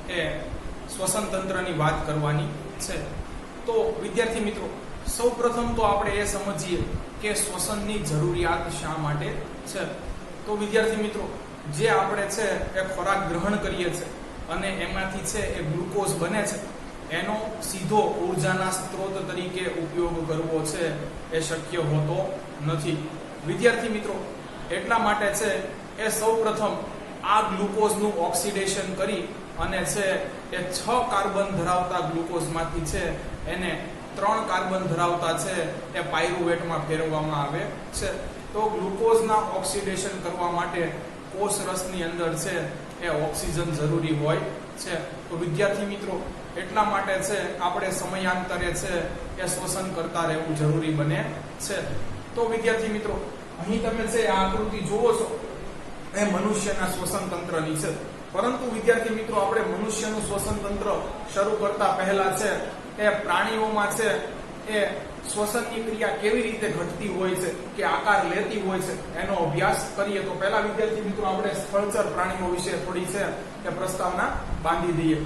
છે એ શ્વસન તંત્રની વાત કરવાની છે. તો વિદ્યાર્થી મિત્રો, સૌપ્રથમ તો આપણે એ સમજીએ કે શ્વસનની જરૂરિયાત શા માટે છે. તો વિદ્યાર્થી મિત્રો, જે આપણે છે એ ખોરાક ગ્રહણ કરીએ છીએ અને એમાંથી છે એ ગ્લુકોઝ બને છે, એનો સીધો ઉર્જાના સ્ત્રોત તરીકે ઉપયોગ કરવો છે એ શક્ય હોતો નથી. વિદ્યાર્થી મિત્રો, એટલા માટે છે એ સૌપ્રથમ આ ગ્લુકોઝનું ઓક્સિડેશન કરી અને છે એ 6 કાર્બન ધરાવતા ગ્લુકોઝમાંથી છે એને 3 કાર્બન ધરાવતા છે એ પાયરુવેટમાં ફેરવવામાં આવે છે. તો ગ્લુકોઝના ઓક્સિડેશન કરવા માટે કોષ રસની અંદર છે એ ઓક્સિજન જરૂરી હોય છે. તો વિદ્યાર્થી મિત્રો, એટલા માટે છે આપણે સમયાંતરે છે એ શ્વસન કરતા રહેવું જરૂરી બને છે. તો વિદ્યાર્થી મિત્રો, અહીં તમે છે આ આકૃતિ જોવો છો એ મનુષ્યના શ્વસન તંત્રની છે. પરંતુ વિદ્યાર્થી મિત્રો, આપણે મનુષ્યનું શ્વસન તંત્ર શરૂ કરતા પહેલા છે એ પ્રાણીઓમાં છે એ શ્વસનની ક્રિયા કેવી રીતે ઘટતી હોય છે કે આકાર લેતી હોય છે એનો અભ્યાસ કરીએ. તો પહેલા વિદ્યાર્થી મિત્રો, આપણે સ્થળચર પ્રાણીઓ વિશે થોડી છે એ પ્રસ્તાવના બાંધી દઈએ.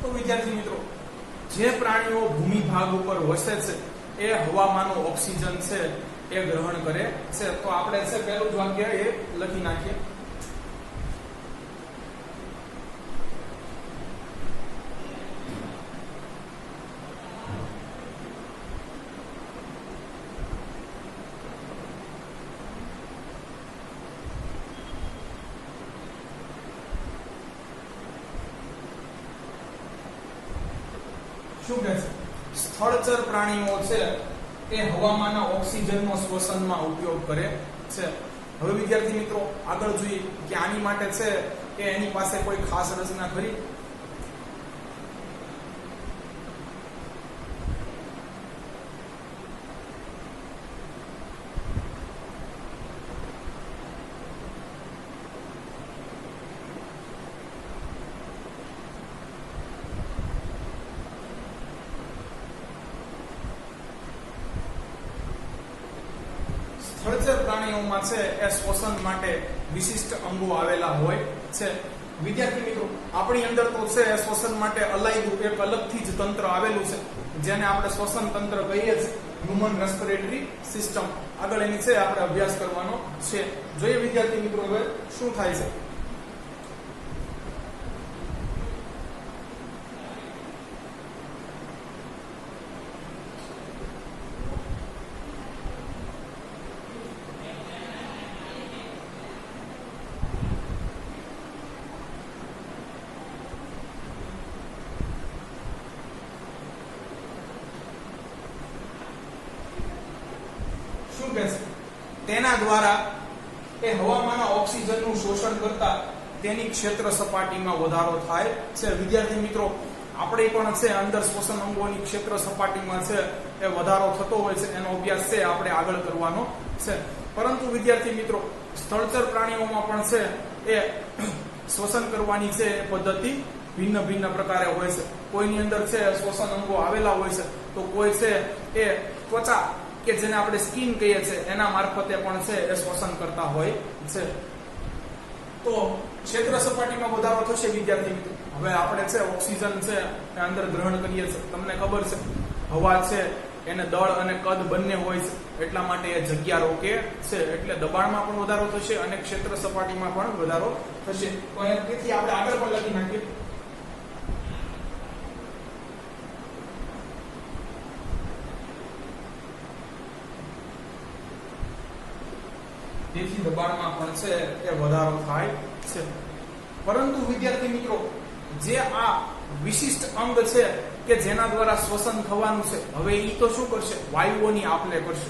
તો વિદ્યાર્થી મિત્રો, જે પ્રાણીઓ ભૂમિ ભાગ ઉપર વસે છે એ હવામાંનો ઓક્સિજન છે એ ગ્રહણ કરે છે. તો આપણે છે પહેલું જ વાક્ય એ લખી નાખીએ. શું કહે છે? સ્થળચર પ્રાણીઓ છે એ હવામાંના ઓક્સિજનનો શ્વસનમાં ઉપયોગ કરે છે. હવે વિદ્યાર્થી મિત્રો, આગળ જોઈએ કે આની માટે છે કે એની પાસે કોઈ ખાસ રચના ખરી? સ્થળચર પ્રાણીઓમાં છે એ શ્વસન માટે વિશિષ્ટ અંગો આવેલા હોય છે. વિદ્યાર્થી મિત્રો, આપણી અંદર તો છે શ્વસન માટે અલાયદું એક અલગથી જ તંત્ર આવેલું છે, જેને આપણે શ્વસન તંત્ર કહીએ છીએ, હ્યુમન રેસ્પિરેટરી સિસ્ટમ. આગળ એની છે આપણે અભ્યાસ કરવાનો છે. જોઈએ વિદ્યાર્થી મિત્રો હવે શું થાય છે. તેના દ્વારા એ હવામાંના ઓક્સિજનનું શોષણ કરતા તેની ક્ષેત્ર સપાટીમાં વધારો થાય છે. વિદ્યાર્થી મિત્રો, આપણે પણ છે અંદર શ્વસન અંગોની ક્ષેત્ર સપાટીમાં છે એ વધારો થતો હોય છે. એનો અભ્યાસ છે આપણે આગળ કરવાનો છે. પરંતુ વિદ્યાર્થી મિત્રો, સ્થળચર પ્રાણીઓમાં પણ છે એ શ્વસન કરવાની છે એ પદ્ધતિ ભિન્ન ભિન્ન પ્રકારે હોય છે. કોઈની અંદર છે શ્વસન અંગો આવેલા હોય છે, તો કોઈ છે એ ત્વચા કે જેને આપણે સ્કિન કહીએ છીએ એના મારફતે પણ છે એ શ્વસન કરતા હોય છે. તો ક્ષેત્ર સપાટીમાં વધારો થશે વિદ્યાર્થી મિત્રો. હવે આપણે છે ઓક્સિજન છે એ અંદર ગ્રહણ કરીએ છીએ. તમને ખબર છે હવા છે એને દળ અને કદ બંને હોય છે, એટલા માટે એ જગ્યા રોકે છે. એટલે દબાણમાં પણ વધારો થશે અને ક્ષેત્ર સપાટીમાં પણ વધારો થશે. તો તેથી આપણે આગળ પણ લખી નાખીએ. તેથી દબાણમાં પણ છે એ વધારો થાય છે. પરંતુ વિદ્યાર્થી મિત્રો, જે આ વિશિષ્ટ અંગ છે કે જેના દ્વારા શ્વસન થવાનું છે, હવે ઈ તો શું કરશે? વાયુઓની આપ-લે કરશે.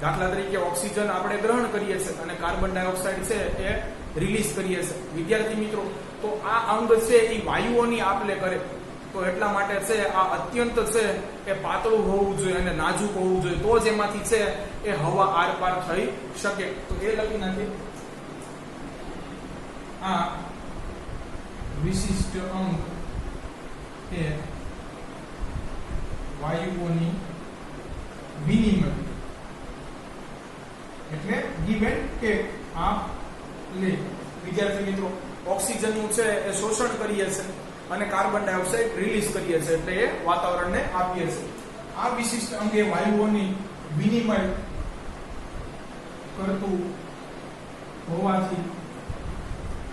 દાખલા તરીકે ઓક્સિજન આપણે ગ્રહણ કરીએ છીએ અને કાર્બન ડાયોક્સાઇડ છે એ રિલીઝ કરીએ છીએ. વિદ્યાર્થી મિત્રો, તો આ અંગ છે એ વાયુઓની આપ-લે કરે. તો એટલા માટે છે આ અત્યંત છે એ પાતળું હોવું જોઈએ અને નાજુક હોવું જોઈએ, તો જ એમાંથી છે એ હવા આરપાર થઈ શકે. તો એ લખી નાખીએ. આ વિશિષ્ટ અંગ એ વાયુઓની વિનિમય એટલે ગીવ એન્ડ ટેક, આ લે. વિદ્યાર્થી મિત્રો, ઓક્સિજન નું છે એ શોષણ કરીએ છે અને કાર્બન ડાયોક્સાઇડ રિલીઝ કરીએ છીએ, એટલે એ વાતાવરણને આપીએ છીએ. આ વિશિષ્ટ અંગે વાયુઓની વિનિમય કરતું હોવાથી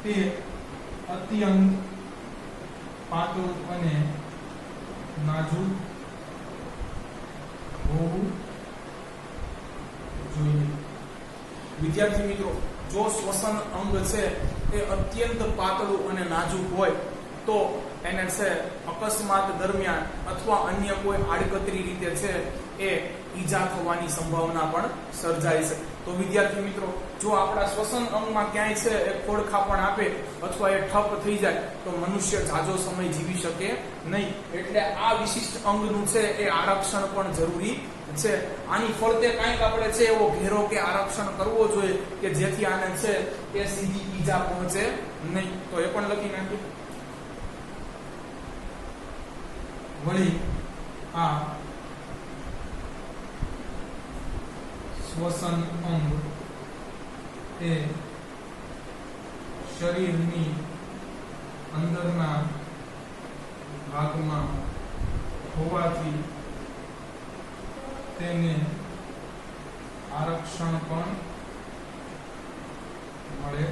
તે અત્યંત પાતળું અને નાજુક હોવું જોઈએ. વિદ્યાર્થી મિત્રો, જો શ્વસન અંગ છે એ અત્યંત પાતળું અને નાજુક હોય તો એને છે અકસ્માત દરમિયાન અથવા અન્ય કોઈ આડકતરી રીતે છે એ ઈજા થવાની સંભાવના પણ સર્જાય છે. તો વિદ્યાર્થી મિત્રો, જો આપણા શ્વસન અંગમાં ક્યાંય છે એ ખોડખાપણ આપે અથવા એ ઠપ થઈ જાય તો મનુષ્ય જાજો સમય જીવી શકે નહીં. એટલે આ વિશિષ્ટ અંગનું છે એ આરક્ષણ પણ જરૂરી છે. આની ફરતે કાંઈક આપણે છે એવો ઘેરો કે આરક્ષણ કરવો જોઈએ કે જેથી આને છે એ સીધી ઈજા પહોંચે નહીં. તો એ પણ લખી નાખીએ. વળી આ શ્વસન અંગ એ શરીરની અંદરના ભાગમાં હોવાથી તેને આરક્ષણ પણ મળે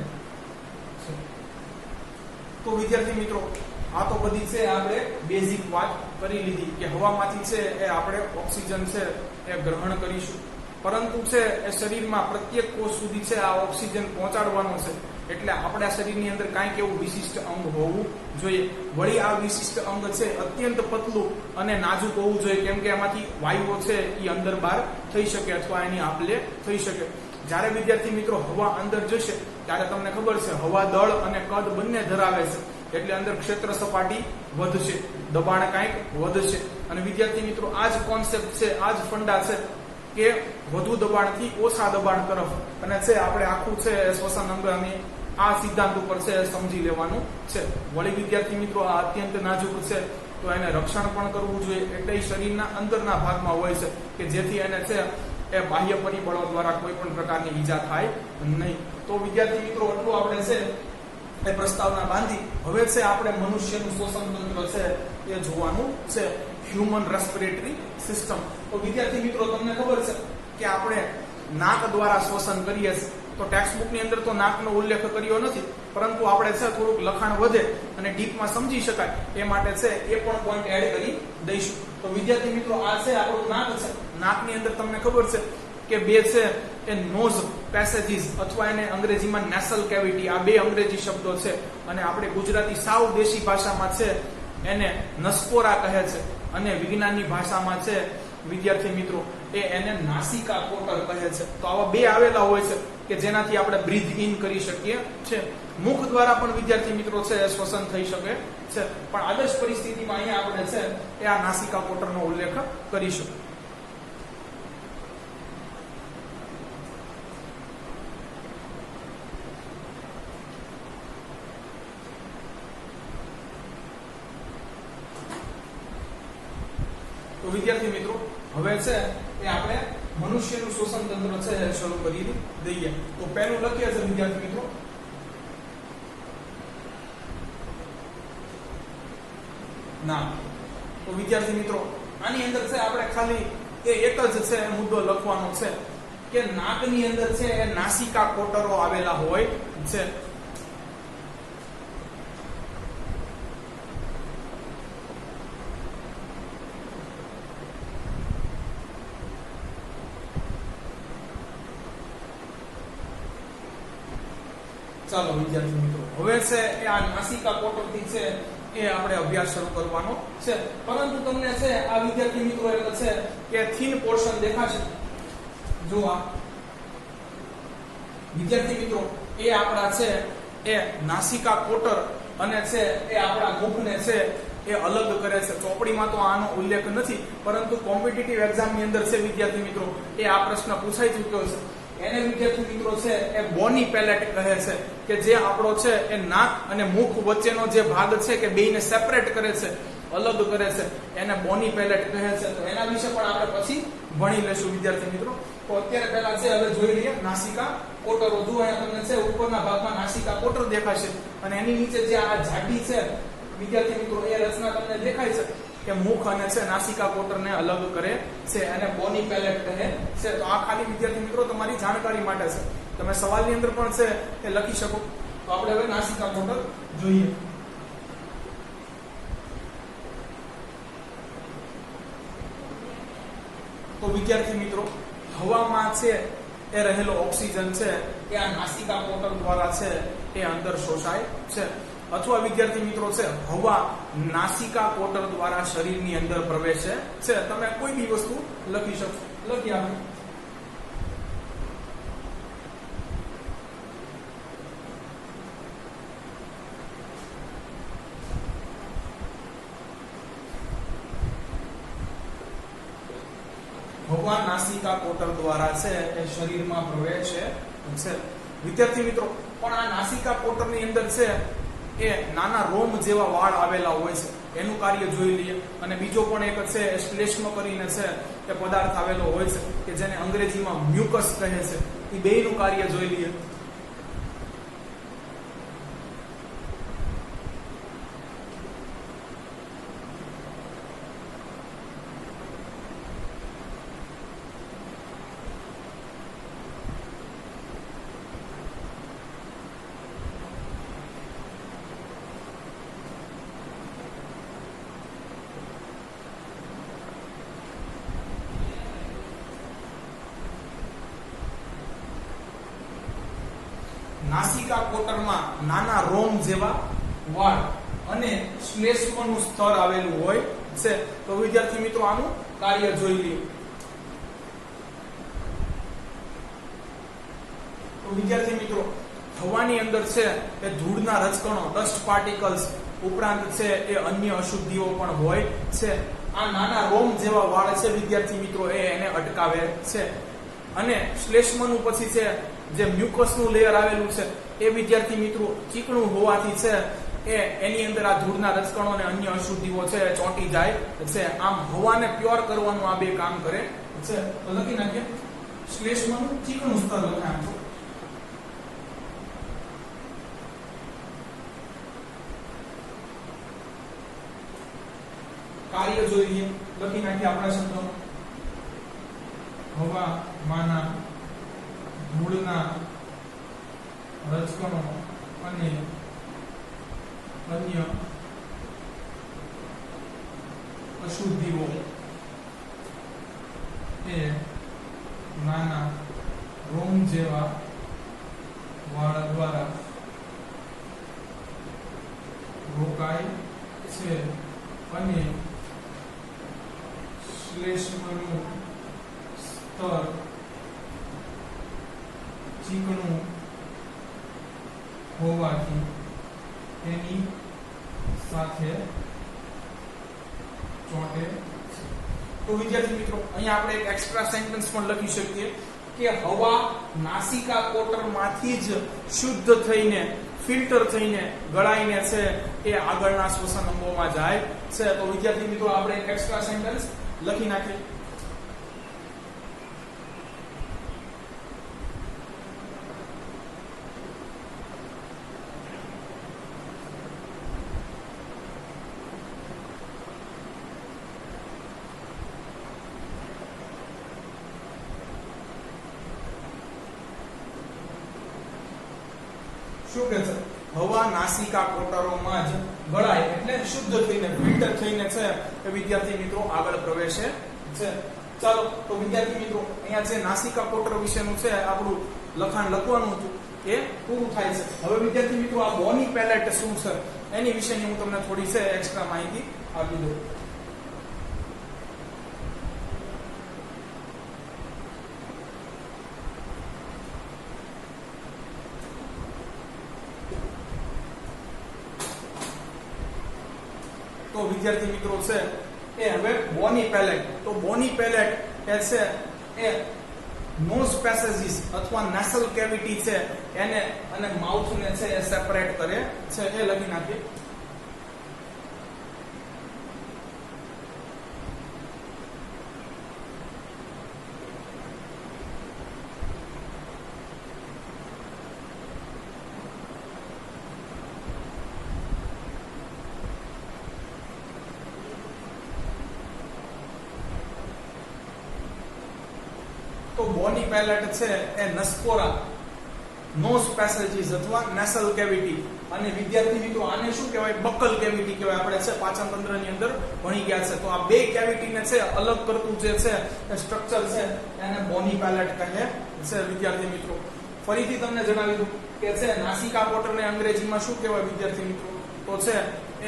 છે. તો વિદ્યાર્થી મિત્રો, આ તો બધી છે આપણે બેઝિક વાત કરી લીધી કે હવામાંથી છે એ આપણે ઓક્સિજન છે એ ગ્રહણ કરીશું, પરંતુ છે એ શરીરમાં પ્રત્યેક કોષ સુધી છે આ ઓક્સિજન પહોંચાડવાનો છે. એટલે આપણા શરીરની અંદર કાંઈક એવું વિશિષ્ટ અંગ હોવું જોઈએ. વળી આ વિશિષ્ટ અંગ છે અત્યંત પતલું અને નાજુક હોવું જોઈએ, કેમ કે એમાંથી વાયુઓ છે એ અંદર બહાર થઈ શકે અથવા એની આપ-લે થઈ શકે. જ્યારે વિદ્યાર્થી મિત્રો હવા અંદર જશે ત્યારે તમને ખબર છે હવા દળ અને કદ બંને ધરાવે છે, એટલે અંદર ક્ષેત્ર સપાટી વધશે, દબાણ કાંઈક વધશે. અને વિદ્યાર્થી મિત્રો, આ જ કોન્સેપ્ટ છે, આ જ ફંડા છે કે વધુ દબાણથી ઓછા દબાણ તરફ, અને છે આપણે આખું છે શ્વસન અંગની આ સિદ્ધાંત ઉપર છે સમજી લેવાનું છે. વળી વિદ્યાર્થી મિત્રો, આ અત્યંત નાજુક છે તો એને રક્ષણ પણ કરવું જોઈએ, એટલે શરીરના અંદરના ભાગમાં હોય છે કે જેથી એને છે એ બાહ્ય પરિબળો દ્વારા કોઈ પણ પ્રકારની ઈજા થાય નહીં. તો વિદ્યાર્થી મિત્રો, એટલું આપણે છે એ પ્રસ્તાવના બાંધી હવે છે આપણે મનુષ્યનું શ્વસન તંત્ર છે એ જોવાનું છે, હ્યુમન રેસ્પિરેટરી સિસ્ટમ. તો વિદ્યાર્થી મિત્રો, તમને ખબર છે કે આપણે નાક દ્વારા શ્વસન કરીએ છીએ. તો ટેક્સ્ટ ની અંદર તો નાકનો ઉલ્લેખ કર્યો નથી, પરંતુ આપણે છે થોડુંક લખાણ વધે અને ડીપમાં સમજી શકાય એ માટે છે એ પણ પોઈન્ટ એડ કરી દઈશું. તો વિદ્યાર્થી મિત્રો, આ છે આપણું નાક છે. નાકની અંદર તમને ખબર છે કે બે છે એ નોઝ પેસેજીસ અથવા એને અંગ્રેજીમાં નેસલ કેવિટી, આ બે અંગ્રેજી શબ્દો છે અને આપણે ગુજરાતી સાવ દેશી ભાષામાં છે એને નસકોરા કહે છે, અને વિજ્ઞાનની ભાષામાં છે વિદ્યાર્થી મિત્રો એને નાસિકા કોટર કહે છે. તો આવા બે આવેલા હોય છે કે જેનાથી આપણે બ્રીથ ઇન કરી શકીએ છે. મુખ દ્વારા પણ વિદ્યાર્થી મિત્રો છે શ્વસન થઈ શકે છે, પણ આદર્શ પરિસ્થિતિમાં અહીંયા આપણે છે એ આ નાસિકા કોટરનો ઉલ્લેખ કરીશું. તો વિદ્યાર્થી મિત્રો, હવે છે એ આપણે મનુષ્યનું શ્વસન તંત્ર છે શરૂ કરી દઈએ. તો પહેલું લખીએ છે વિદ્યાર્થી મિત્રો નાક. તો વિદ્યાર્થી મિત્રો, આની અંદર છે આપણે ખાલી એક જ છે મુદ્દો લખવાનો છે કે નાકની અંદર છે એ નાસિકા કોટરો આવેલા હોય છે. ચાલો વિદ્યાર્થી મિત્રો, હવે છે એ આ નાસિકા કોટરથી છે એ આપણે અભ્યાસ શરૂ કરવાનો છે. પરંતુ તમને છે આ વિદ્યાર્થી મિત્રો એટલે છે કે થીન પોર્શન દેખાશે. જો આ વિદ્યાર્થી મિત્રો એ આપણા છે એ નાસિકા કોટર અને છે એ આપણા મુખને છે એ અલગ કરે છે. ચોપડીમાં તો આનો ઉલ્લેખ નથી, પરંતુ કોમ્પિટિટિવ એક્ઝામની અંદર છે વિદ્યાર્થી મિત્રો એ આ પ્રશ્ન પૂછાઈ ચૂક્યો છે. એને વિદ્યાર્થી મિત્રો છે એ બોની પેલેટ કહે છે, કે જે આપણો છે એ નાક અને મુખ વચ્ચેનો જે ભાગ છે કે બેયને સેપરેટ કરે છે અલગ કરે છે એને બોની પેલેટ કહે છે. તો એના વિશે પણ આપણે પછી ભણી લેશું વિદ્યાર્થી મિત્રો. તો અત્યારે પહેલા છે હવે જોઈ લઈએ નાસિકા કોટરો. જુઓ અહીંયા તમને છે ઉપરના ભાગમાં નાસિકા કોટર દેખાશે અને એની નીચે જે આ જાડી છે વિદ્યાર્થી મિત્રો એ રચના તમને દેખાય છે કે મુખ અને છે નાસિકા કોટરને અલગ કરે છે અને બોની પેલેટ કહે છે. તો આ ખાલી વિદ્યાર્થી મિત્રો તમારી જાણકારી માટે છે. તમે સવાલની અંદર પણ છે એ લખી શકો. તો આપણે હવે નાસિકા કોટર જોઈએ. તો વિદ્યાર્થી મિત્રો હવામાં છે એ રહેલો ઓક્સિજન છે એ આ નાસિકા કોટર દ્વારા છે એ અંદર શોષાય છે. અથવા વિદ્યાર્થી મિત્રો છે હવા નાસિકા કોટર દ્વારા શરીરની અંદર પ્રવેશે છે. તમે કોઈ બી વસ્તુ લખી શકો. લખી આપો. હવા નાસિકા કોટર દ્વારા છે એ શરીરમાં પ્રવેશે છે. વિદ્યાર્થી મિત્રો પણ આ નાસિકા કોટરની અંદર છે એ નાના રોમ જેવા વાળ આવેલા હોય છે. એનું કાર્ય જોઈ લઈએ. અને બીજો પણ એક છે શ્લેષ્મ કરીને છે એ પદાર્થ આવેલો હોય છે કે જેને અંગ્રેજીમાં મ્યુકસ કહે છે. એ બેયનું કાર્ય જોઈ લઈએ. નાસિકા કોટરમાં નાના રોમ જેવા વાળ અને શ્લેષ્મનું સ્તર આવેલું હોય છે. તો વિદ્યાર્થી મિત્રો આનું કાર્ય જોઈ લઈએ. તો વિદ્યાર્થી મિત્રો હવાની અંદર છે એ ધૂળના રજકણો ડસ્ટ પાર્ટિકલ્સ ઉપરાંત છે એ અન્ય અશુદ્ધિઓ પણ હોય છે. આ નાના રોમ જેવા વાળ છે વિદ્યાર્થી મિત્રો એને અટકાવે છે. અને શ્લેષ્મનું પછી છે જે મ્યુકસનું લેયર આવેલું છે એ વિદ્યાર્થી મિત્રો ચીકણું હોવાથી છે એ એની અંદર આ ધૂળના રજકણો અને અન્ય અશુદ્ધિઓ છે ચોંટી જાય છે. આમ હવાને પ્યોર કરવાનું આ બે કામ કરે છે. તો લખી નાખીએ શ્લેષ્મનું ચીકણું સ્તર લખાય. કાર્ય જોઈએ. લખી નાખીએ આપણા શબ્દો. હવામાંના ધૂળના રજકણો અને અન્ય અશુદ્ધિઓ એ નાના રોમ જેવા વાળ દ્વારા રોકાય છે અને શ્લેષ્મનું સ્તર ચીકણું હોવાથી તેની સાથે ચોંટે છે. તો વિદ્યાર્થી મિત્રો અહીંયા આપણે એક એક્સ્ટ્રા સેન્ટેન્સ પણ લખી શકીએ કે હવા નાસિકા કોટરમાંથી જ શુદ્ધ થઈને ફિલ્ટર થઈને ગળાઈને છે એ આગળના શ્વસન અંગોમાં જાય છે. તો વિદ્યાર્થી મિત્રો આપણે એક એક્સ્ટ્રા સેન્ટેન્સ લખી નાખીએ. શું કે છે? હવા નાસિકા કોટરોમાં જ ગળાય એટલે શુદ્ધ થઈને ફિલ્ટર થઈને છે એ વિદ્યાર્થી મિત્રો આગળ પ્રવેશે છે. ચાલો તો વિદ્યાર્થી મિત્રો અહીંયા જે નાસિકા કોટર વિશેનું છે આપણું લખાણ લખવાનું હતું એ પૂરું થાય છે. હવે વિદ્યાર્થી મિત્રો આ બોની પેલેટ શું છે એની વિશેની હું તમને થોડી છે એક્સ્ટ્રા માહિતી આપી દઉં. તો વિદ્યાર્થી મિત્રો છે એ હવે બોની પેલેટ. તો બોની પેલેટ એ છે એ નોઝ પેસેજીસ અથવા નેસલ કેવિટી છે એને અને માઉથ ને છે એ સેપરેટ કરે છે. એ લખી નાખીએ. તો બોની પેલેટ છે એ નસકોરા, નોઝ પેસેજીસ અથવા નેસલ કેવિટી, અને વિદ્યાર્થી મિત્રો આને શું કહેવાય? બકલ કેવિટી કહેવાય. આપણે છે પાચન તંત્રની અંદર ભણી ગયા છે. તો આ બે કેવિટીને છે અલગ કરતું જે છે એ સ્ટ્રક્ચર છે એને બોની પેલેટ કહે છે વિદ્યાર્થી મિત્રો. ફરીથી તમને જણાવી દઉં કે છે નાસિકા પોટરને અંગ્રેજીમાં શું કહેવાય વિદ્યાર્થી મિત્રો? તો છે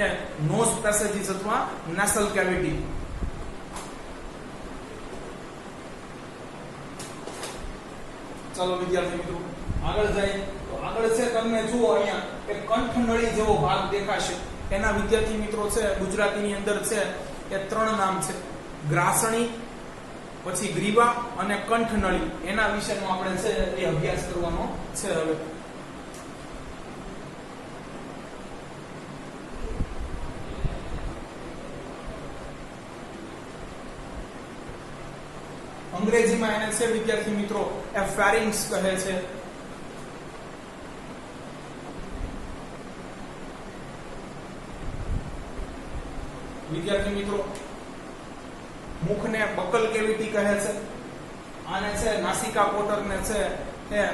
એ નોઝ પેસેજીસ અથવા નેસલ કેવિટી. ચાલો વિદ્યાર્થી મિત્રો આગળ જાય. તો આગળ છે તમને જુઓ અહીંયા એક કંઠનળી જેવો ભાગ દેખાશે. એના વિદ્યાર્થી મિત્રો છે ગુજરાતીની અંદર છે એ ત્રણ નામ છે: ગ્રાસણી, પછી ગ્રીવા અને કંઠનળી. એના વિશેનો આપણે છે એ અભ્યાસ કરવાનો છે. હવે અંગ્રેજીમાં એને છે વિદ્યાર્થી મિત્રો એ ફેરિંગ્સ કહે છે. વિદ્યાર્થી મિત્રો મુખને બકલ કેવિટી કહે છે. આને છે નાસિકા પોટરને છે એ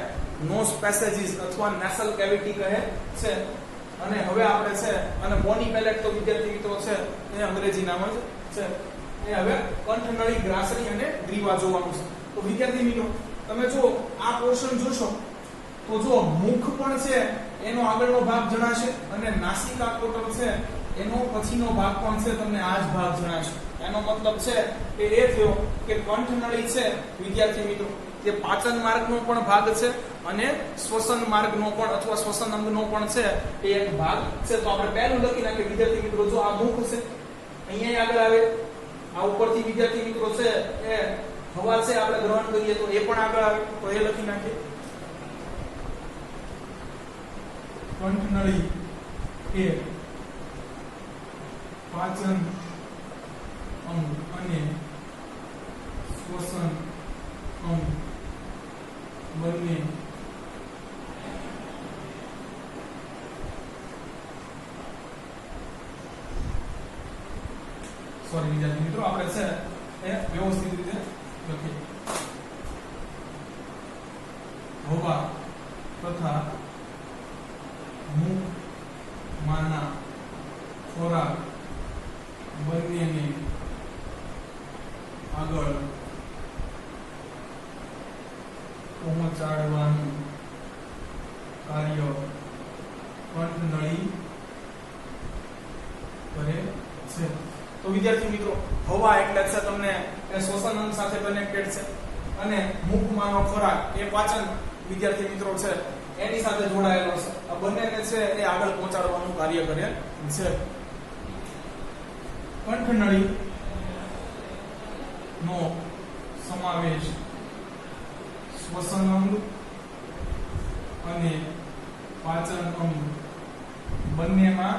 નોઝ પેસેજીસ અથવા નેસલ કેવિટી કહે છે. અને હવે આપણે છે અને બોની પેલેટ તો વિદ્યાર્થી મિત્રો છે એ અંગ્રેજી નામ જ છે. એ હવે કંઠનળી, ગ્રાસણી અને ગ્રીવા જોવાનું છે. તો વિદ્યાર્થી મિત્રો તમે જો આ પોર્શન જોશો તો જો મુખ પણ છે એનો આગળનો ભાગ જણાશે અને નાસિકા પોટર છે એનો પછીનો ભાગ પણ છે તમને આ જ ભાગ જણાશે. એનો મતલબ છે કે એ થયો કે કંઠનળી છે વિદ્યાર્થી મિત્રો તે પાચન માર્ગનો પણ ભાગ છે અને શ્વસન માર્ગનો પણ અથવા શ્વસન અંગનો પણ છે એ એક ભાગ છે. તો આપણે પહેલું લખી નાખીએ વિદ્યાર્થી મિત્રો. જો આ મુખ છે અહીંયા આગળ આવે, આ ઉપરથી વિદ્યાર્થી મિત્રો છે એ હવા છે આપણે ગ્રહણ કરીએ તો એ પણ આગળ આવે. તો એ લખી નાખીએ કંઠનળી એ પાચન અંગ અને શ્વસન અંગ બંને સોરી વિદ્યાર્થી મિત્રો આપણે છે એ વ્યવસ્થિત રીતે લખીએ. હવા તથા મુખ માના ખોરાક બંનેને આગળ પહોંચાડવાનું કાર્ય કંઠનળી કરે છે. તો વિદ્યાર્થી મિત્રો હવા એટલે છે તમને એ શ્વસન અંગ સાથે કનેક્ટેડ છે અને મુખમાંનો ખોરાક એ પાચન વિદ્યાર્થી મિત્રો છે એની સાથે જોડાયેલો છે. આ બંનેને છે એ આગળ પહોંચાડવાનું કાર્ય કરે છે. કંઠનળી નો સમાવેશ શ્વસન અંગ અને પાચન અંગ બંનેમાં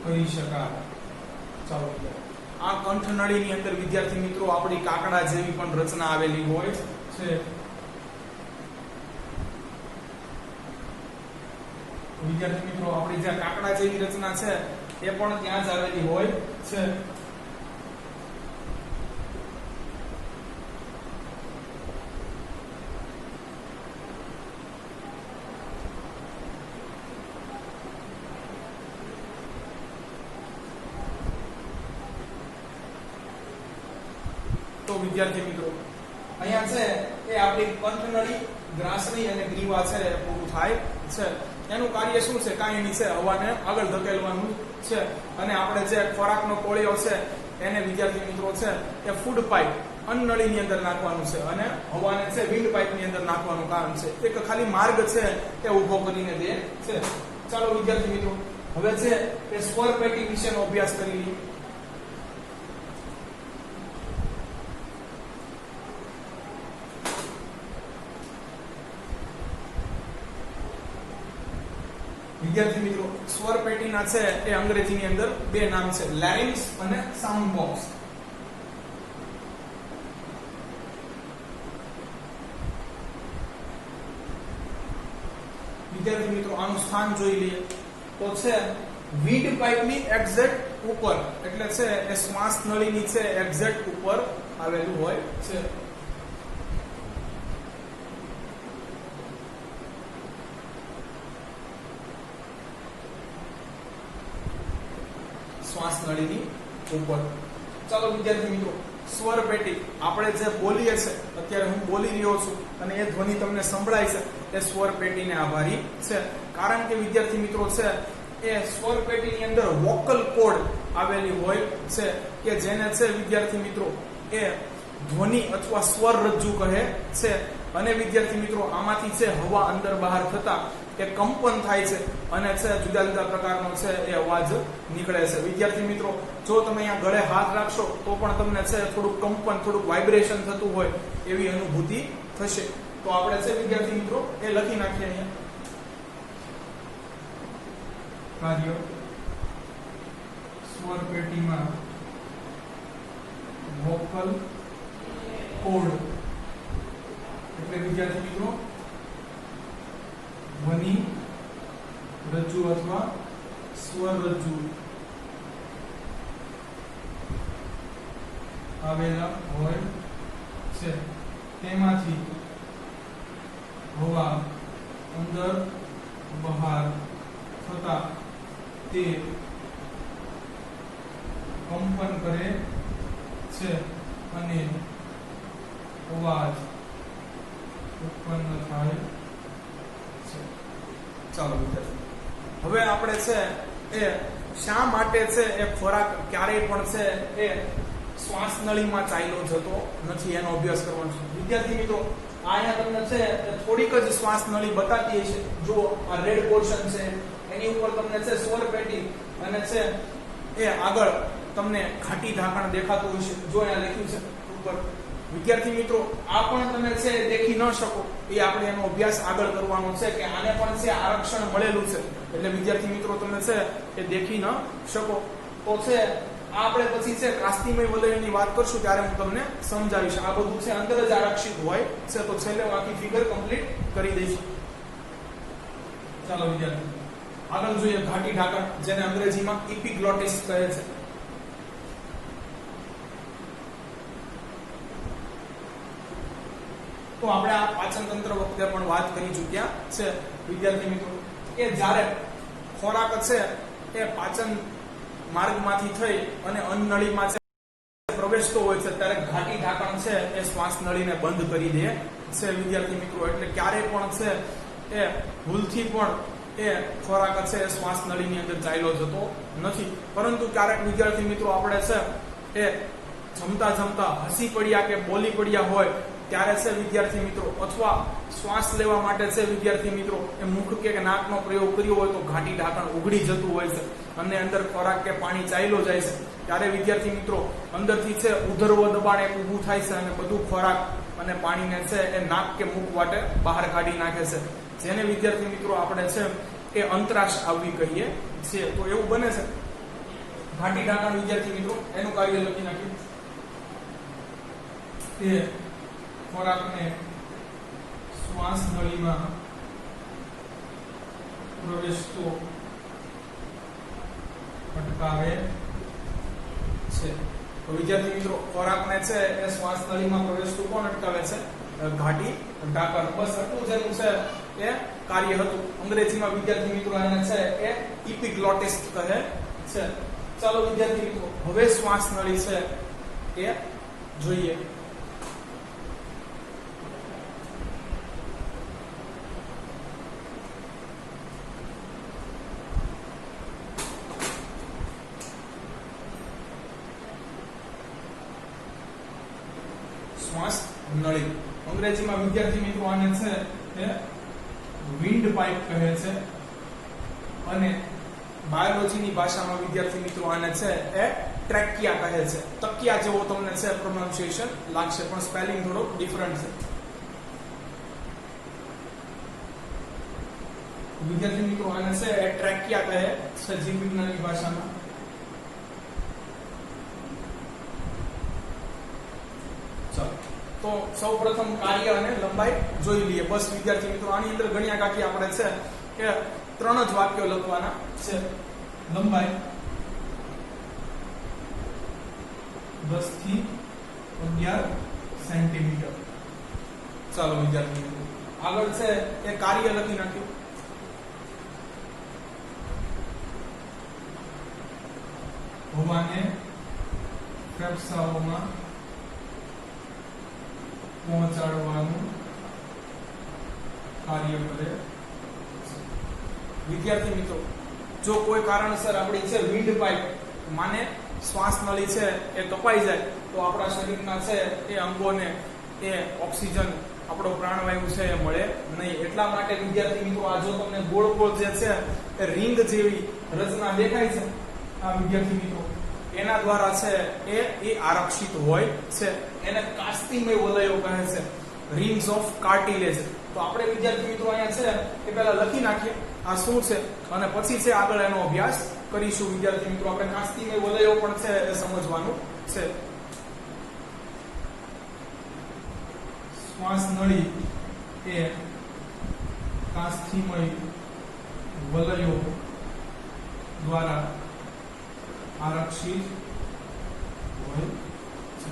કરી શકાય. ચાલો આ કંઠનળીની અંદર વિદ્યાર્થી મિત્રો આપણી કાકડા જેવી પણ રચના આવેલી હોય છે. વિદ્યાર્થી મિત્રો આપણી જે કાકડા જેવી રચના છે એ પણ ત્યાં જ આવેલી હોય છે. તો વિદ્યાર્થી મિત્રો અહીંયા છે એ આપણી કંઠનળી, ગ્રાસણી અને ગ્રીવા છે એ પૂરું થાય છે. એનું કાર્ય શું છે? કાંઈ નહીં છે, હવાને આગળ ધકેલવાનું છે. અને આપણે જે ખોરાકનો કોળિયો છે એને વિદ્યાર્થી મિત્રો છે એ ફૂડ પાઇપ અન્નનળીની અંદર નાખવાનું છે અને હવાને છે વિન્ડ પાઇપની અંદર નાખવાનું કામ છે. એક ખાલી માર્ગ છે એ ઊભો કરીને દે છે. ચાલો વિદ્યાર્થી મિત્રો હવે છે એ સ્વર પેટી વિશેનો અભ્યાસ કરી લઈએ. વિદ્યાર્થી મિત્રો સ્વર પેટીના છે એ અંગ્રેજીની અંદર બે નામ છે: લેરિંગ્સ અને સાઉન્ડ બોક્સ. વિદ્યાર્થી મિત્રો આનું સ્થાન જોઈ લઈએ તો છે વિન્ડ પાઇપની એક્ઝેક્ટ ઉપર એટલે છે એ શ્વાસ નળીની છે એક્ઝેક્ટ ઉપર આવેલું હોય છે. શ્વાસ નળીની ઉપર. ચાલો વિદ્યાર્થી મિત્રો, સ્વર પેટી આપણે જે બોલીએ છે, અત્યારે હું બોલી રહ્યો છું અને એ ધ્વનિ તમને સંભળાય છે, એ સ્વર પેટીને આભારી છે. કારણ કે વિદ્યાર્થી મિત્રો છે એ સ્વર પેટીની અંદર વોકલ કોર્ડ આવેલી હોય છે કે જેને છે વિદ્યાર્થી મિત્રો એ ધ્વનિ અથવા સ્વર રજ્જુ કહે છે. અને વિદ્યાર્થી મિત્રો આમાંથી છે હવા અંદર બહાર થતા એ કંપન થાય છે અને છે જુદા જુદા પ્રકારનો છે એ અવાજ નીકળે છે. વિદ્યાર્થી મિત્રો, જો તમે અહીંયા ગળે હાથ રાખશો તો પણ તમને છે થોડુંક કંપન, થોડુંક વાઇબ્રેશન થતું હોય એવી અનુભૂતિ થશે. તો આપણે છે વિદ્યાર્થી મિત્રો એ લખી નાખીએ અહીંયા. કાર્ય સ્વર પેટીમાં વોકલ કોર્ડ એટલે વિદ્યાર્થી મિત્રો ધ્વનિ રજ્જુ અથવા સ્વર રજ્જુ આવેલા હોય છે. તેમાંથી હવા અંદર બહાર થતા તે કંપન કરે છે અને અવાજ ઉત્પન્ન થાય છે. ચાલો વિદ્યાર્થી, હવે આપણે છે એ શા માટે છે એ ખોરાક ક્યારેય પણ છે એ શ્વાસ નળીમાં ચાલ્યો જતો નથી એનો અભ્યાસ કરવાનો છે. વિદ્યાર્થી મિત્રો, અહીંયા તમને છે થોડીક જ શ્વાસ નળી બતાતી છે. જો આ રેડ પોર્શન છે એની ઉપર તમને છે સ્વર પેટી અને છે એ આગળ તમને ઘાટી ઢાંકણ દેખાતું હોય છે. જો અહીંયા લખ્યું છે ઉપર. વિદ્યાર્થી મિત્રો, આ પણ તમે છે દેખી ન શકો, એ આપણે એનો અભ્યાસ આગળ કરવાનો છે કે આને પણ છે આરક્ષણ મળેલું છે. એટલે વિદ્યાર્થી મિત્રો તમે છે એ દેખી ન શકો. તો છે આપણે પછી છે કાસ્તિમય વલયની વાત કરશું ત્યારે હું તમને સમજાવીશ. આ બધું છે અંદર જ આરક્ષિત હોય છે. તો છેલ્લે આખી ફિગર કમ્પ્લીટ કરી દઈશું. ચાલો વિદ્યાર્થી, આગળ જોઈએ ઘાટી ઢાંકણ, જેને અંગ્રેજીમાં એપિગ્લોટિસ કહે છે. તો આપણે આ પાચન તંત્ર વખતે પણ વાત કરી ચૂક્યા છે વિદ્યાર્થી મિત્રો કે જ્યારે ખોરાક છે એ પાચન માર્ગમાંથી થઈ અને અન્નનળીમાં છે પ્રવેશતો હોય છે ત્યારે ઘાટી ઢાંકણ છે એ શ્વાસ નળીને બંધ કરી દે છે વિદ્યાર્થી મિત્રો. એટલે ક્યારેય પણ છે એ ભૂલથી પણ એ ખોરાક છે એ શ્વાસ નળીની અંદર ચાલ્યો જતો નથી. પરંતુ ક્યારેક વિદ્યાર્થી મિત્રો આપણે છે એ જમતા જમતા હસી પડ્યા કે બોલી પડ્યા હોય ત્યારે છે વિદ્યાર્થી મિત્રો, અથવા શ્વાસ લેવા માટે છે વિદ્યાર્થી મિત્રો એ મુખ કે નાકનો પ્રયોગ કર્યો હોય તો ઘાટી ઢાંકણ ઉઘડી જતું હોય છે અને અંદર ખોરાક કે પાણી ચાલ્યો જાય છે. ત્યારે વિદ્યાર્થી મિત્રો અંદરથી છે ઉધર્વ દબાણ એક ઊભું થાય છે અને બધું ખોરાક અને પાણીને છે એ નાક કે મુખ વાટે બહાર કાઢી નાખે છે. જેને વિદ્યાર્થી મિત્રો આપણે છે એ અંતરાશ આવવી કહીએ છીએ. તો એવું બને છે. ઘાટી ઢાંકણ વિદ્યાર્થી મિત્રો એનું કાર્ય લખી નાખ્યું કે ખોરાકને શ્વાસ નળીમાં પ્રવેશતો અટકાવે છે. તો વિદ્યાર્થી મિત્રો ખોરાકને છે એ શ્વાસ નળીમાં પ્રવેશતું કોણ અટકાવે છે? ઘાટી ઢાંકણ. બસ આટલું જેનું છે એ કાર્ય હતું. અંગ્રેજીમાં વિદ્યાર્થી મિત્રો એને છે એ એપિગ્લોટિસ કહે છે. ચાલો વિદ્યાર્થી મિત્રો, હવે શ્વાસ નળી છે એ જોઈએ. શ્વાસ નળી અંગ્રેજીમાં વિદ્યાર્થી મિત્રો આને છે એ વિન્ડ પાઇપ કહે છે અને બાયોલોજીની ભાષામાં વિદ્યાર્થી મિત્રો આને છે એ ટ્રેકિયા કહે છે. તકિયા જેવો તમને છે પ્રોનાઉન્સિએશન લાગશે પણ સ્પેલિંગ થોડો ડિફરન્ટ છે. વિદ્યાર્થી મિત્રો આને છે એ ટ્રેકિયા કહે છે જીવ વિજ્ઞાનની ભાષામાં. તો સૌપ્રથમ કાર્ય અને લંબાઈ જોઈ લઈએ. બસ વિદ્યાર્થી મિત્રો આની અંદર ગણ્યા કાકી આપણે છે કે 3 જ વાક્યો લખવાના છે. લંબાઈ 10 થી 11 સેન્ટીમીટર. ચાલો વિદ્યાર્થી મિત્રો આગળ છે એ કાર્ય લખી નાખ્યું. હવાને ફેફસાઓમાં પહોંચાડવાનું કાર્ય કરે. વિદ્યાર્થી મિત્રો જો કોઈ કારણસર આપણી છે વિન્ડ પાઇપ માને શ્વાસ નળી છે એ કપાઈ જાય તો આપણા શરીરના છે એ અંગોને એ ઓક્સિજન આપણો પ્રાણવાયુ છે એ મળે નહીં. એટલા માટે વિદ્યાર્થી મિત્રો આ જો તમને ગોળ ગોળ જે છે એ રિંગ જેવી રચના દેખાય છે આ વિદ્યાર્થી મિત્રો એના દ્વારા છે એ આરક્ષિત હોય છે. એને કાસ્તિમય વલયો કહે છે, રિંગ્સ ઓફ કાર્ટિલેજ. તો આપણે વિદ્યાર્થી મિત્રો અહીંયા છે એ પહેલા લખી નાખીએ આ શું છે અને પછી છે આગળ એનો અભ્યાસ કરીશું. વિદ્યાર્થી મિત્રો આપણે કાસ્તિમય વલયો પણ છે એ સમજવાનું છે. શ્વાસ નળી એ કાસ્થિમય વલયો દ્વારા આરક્ષિત હોય છે.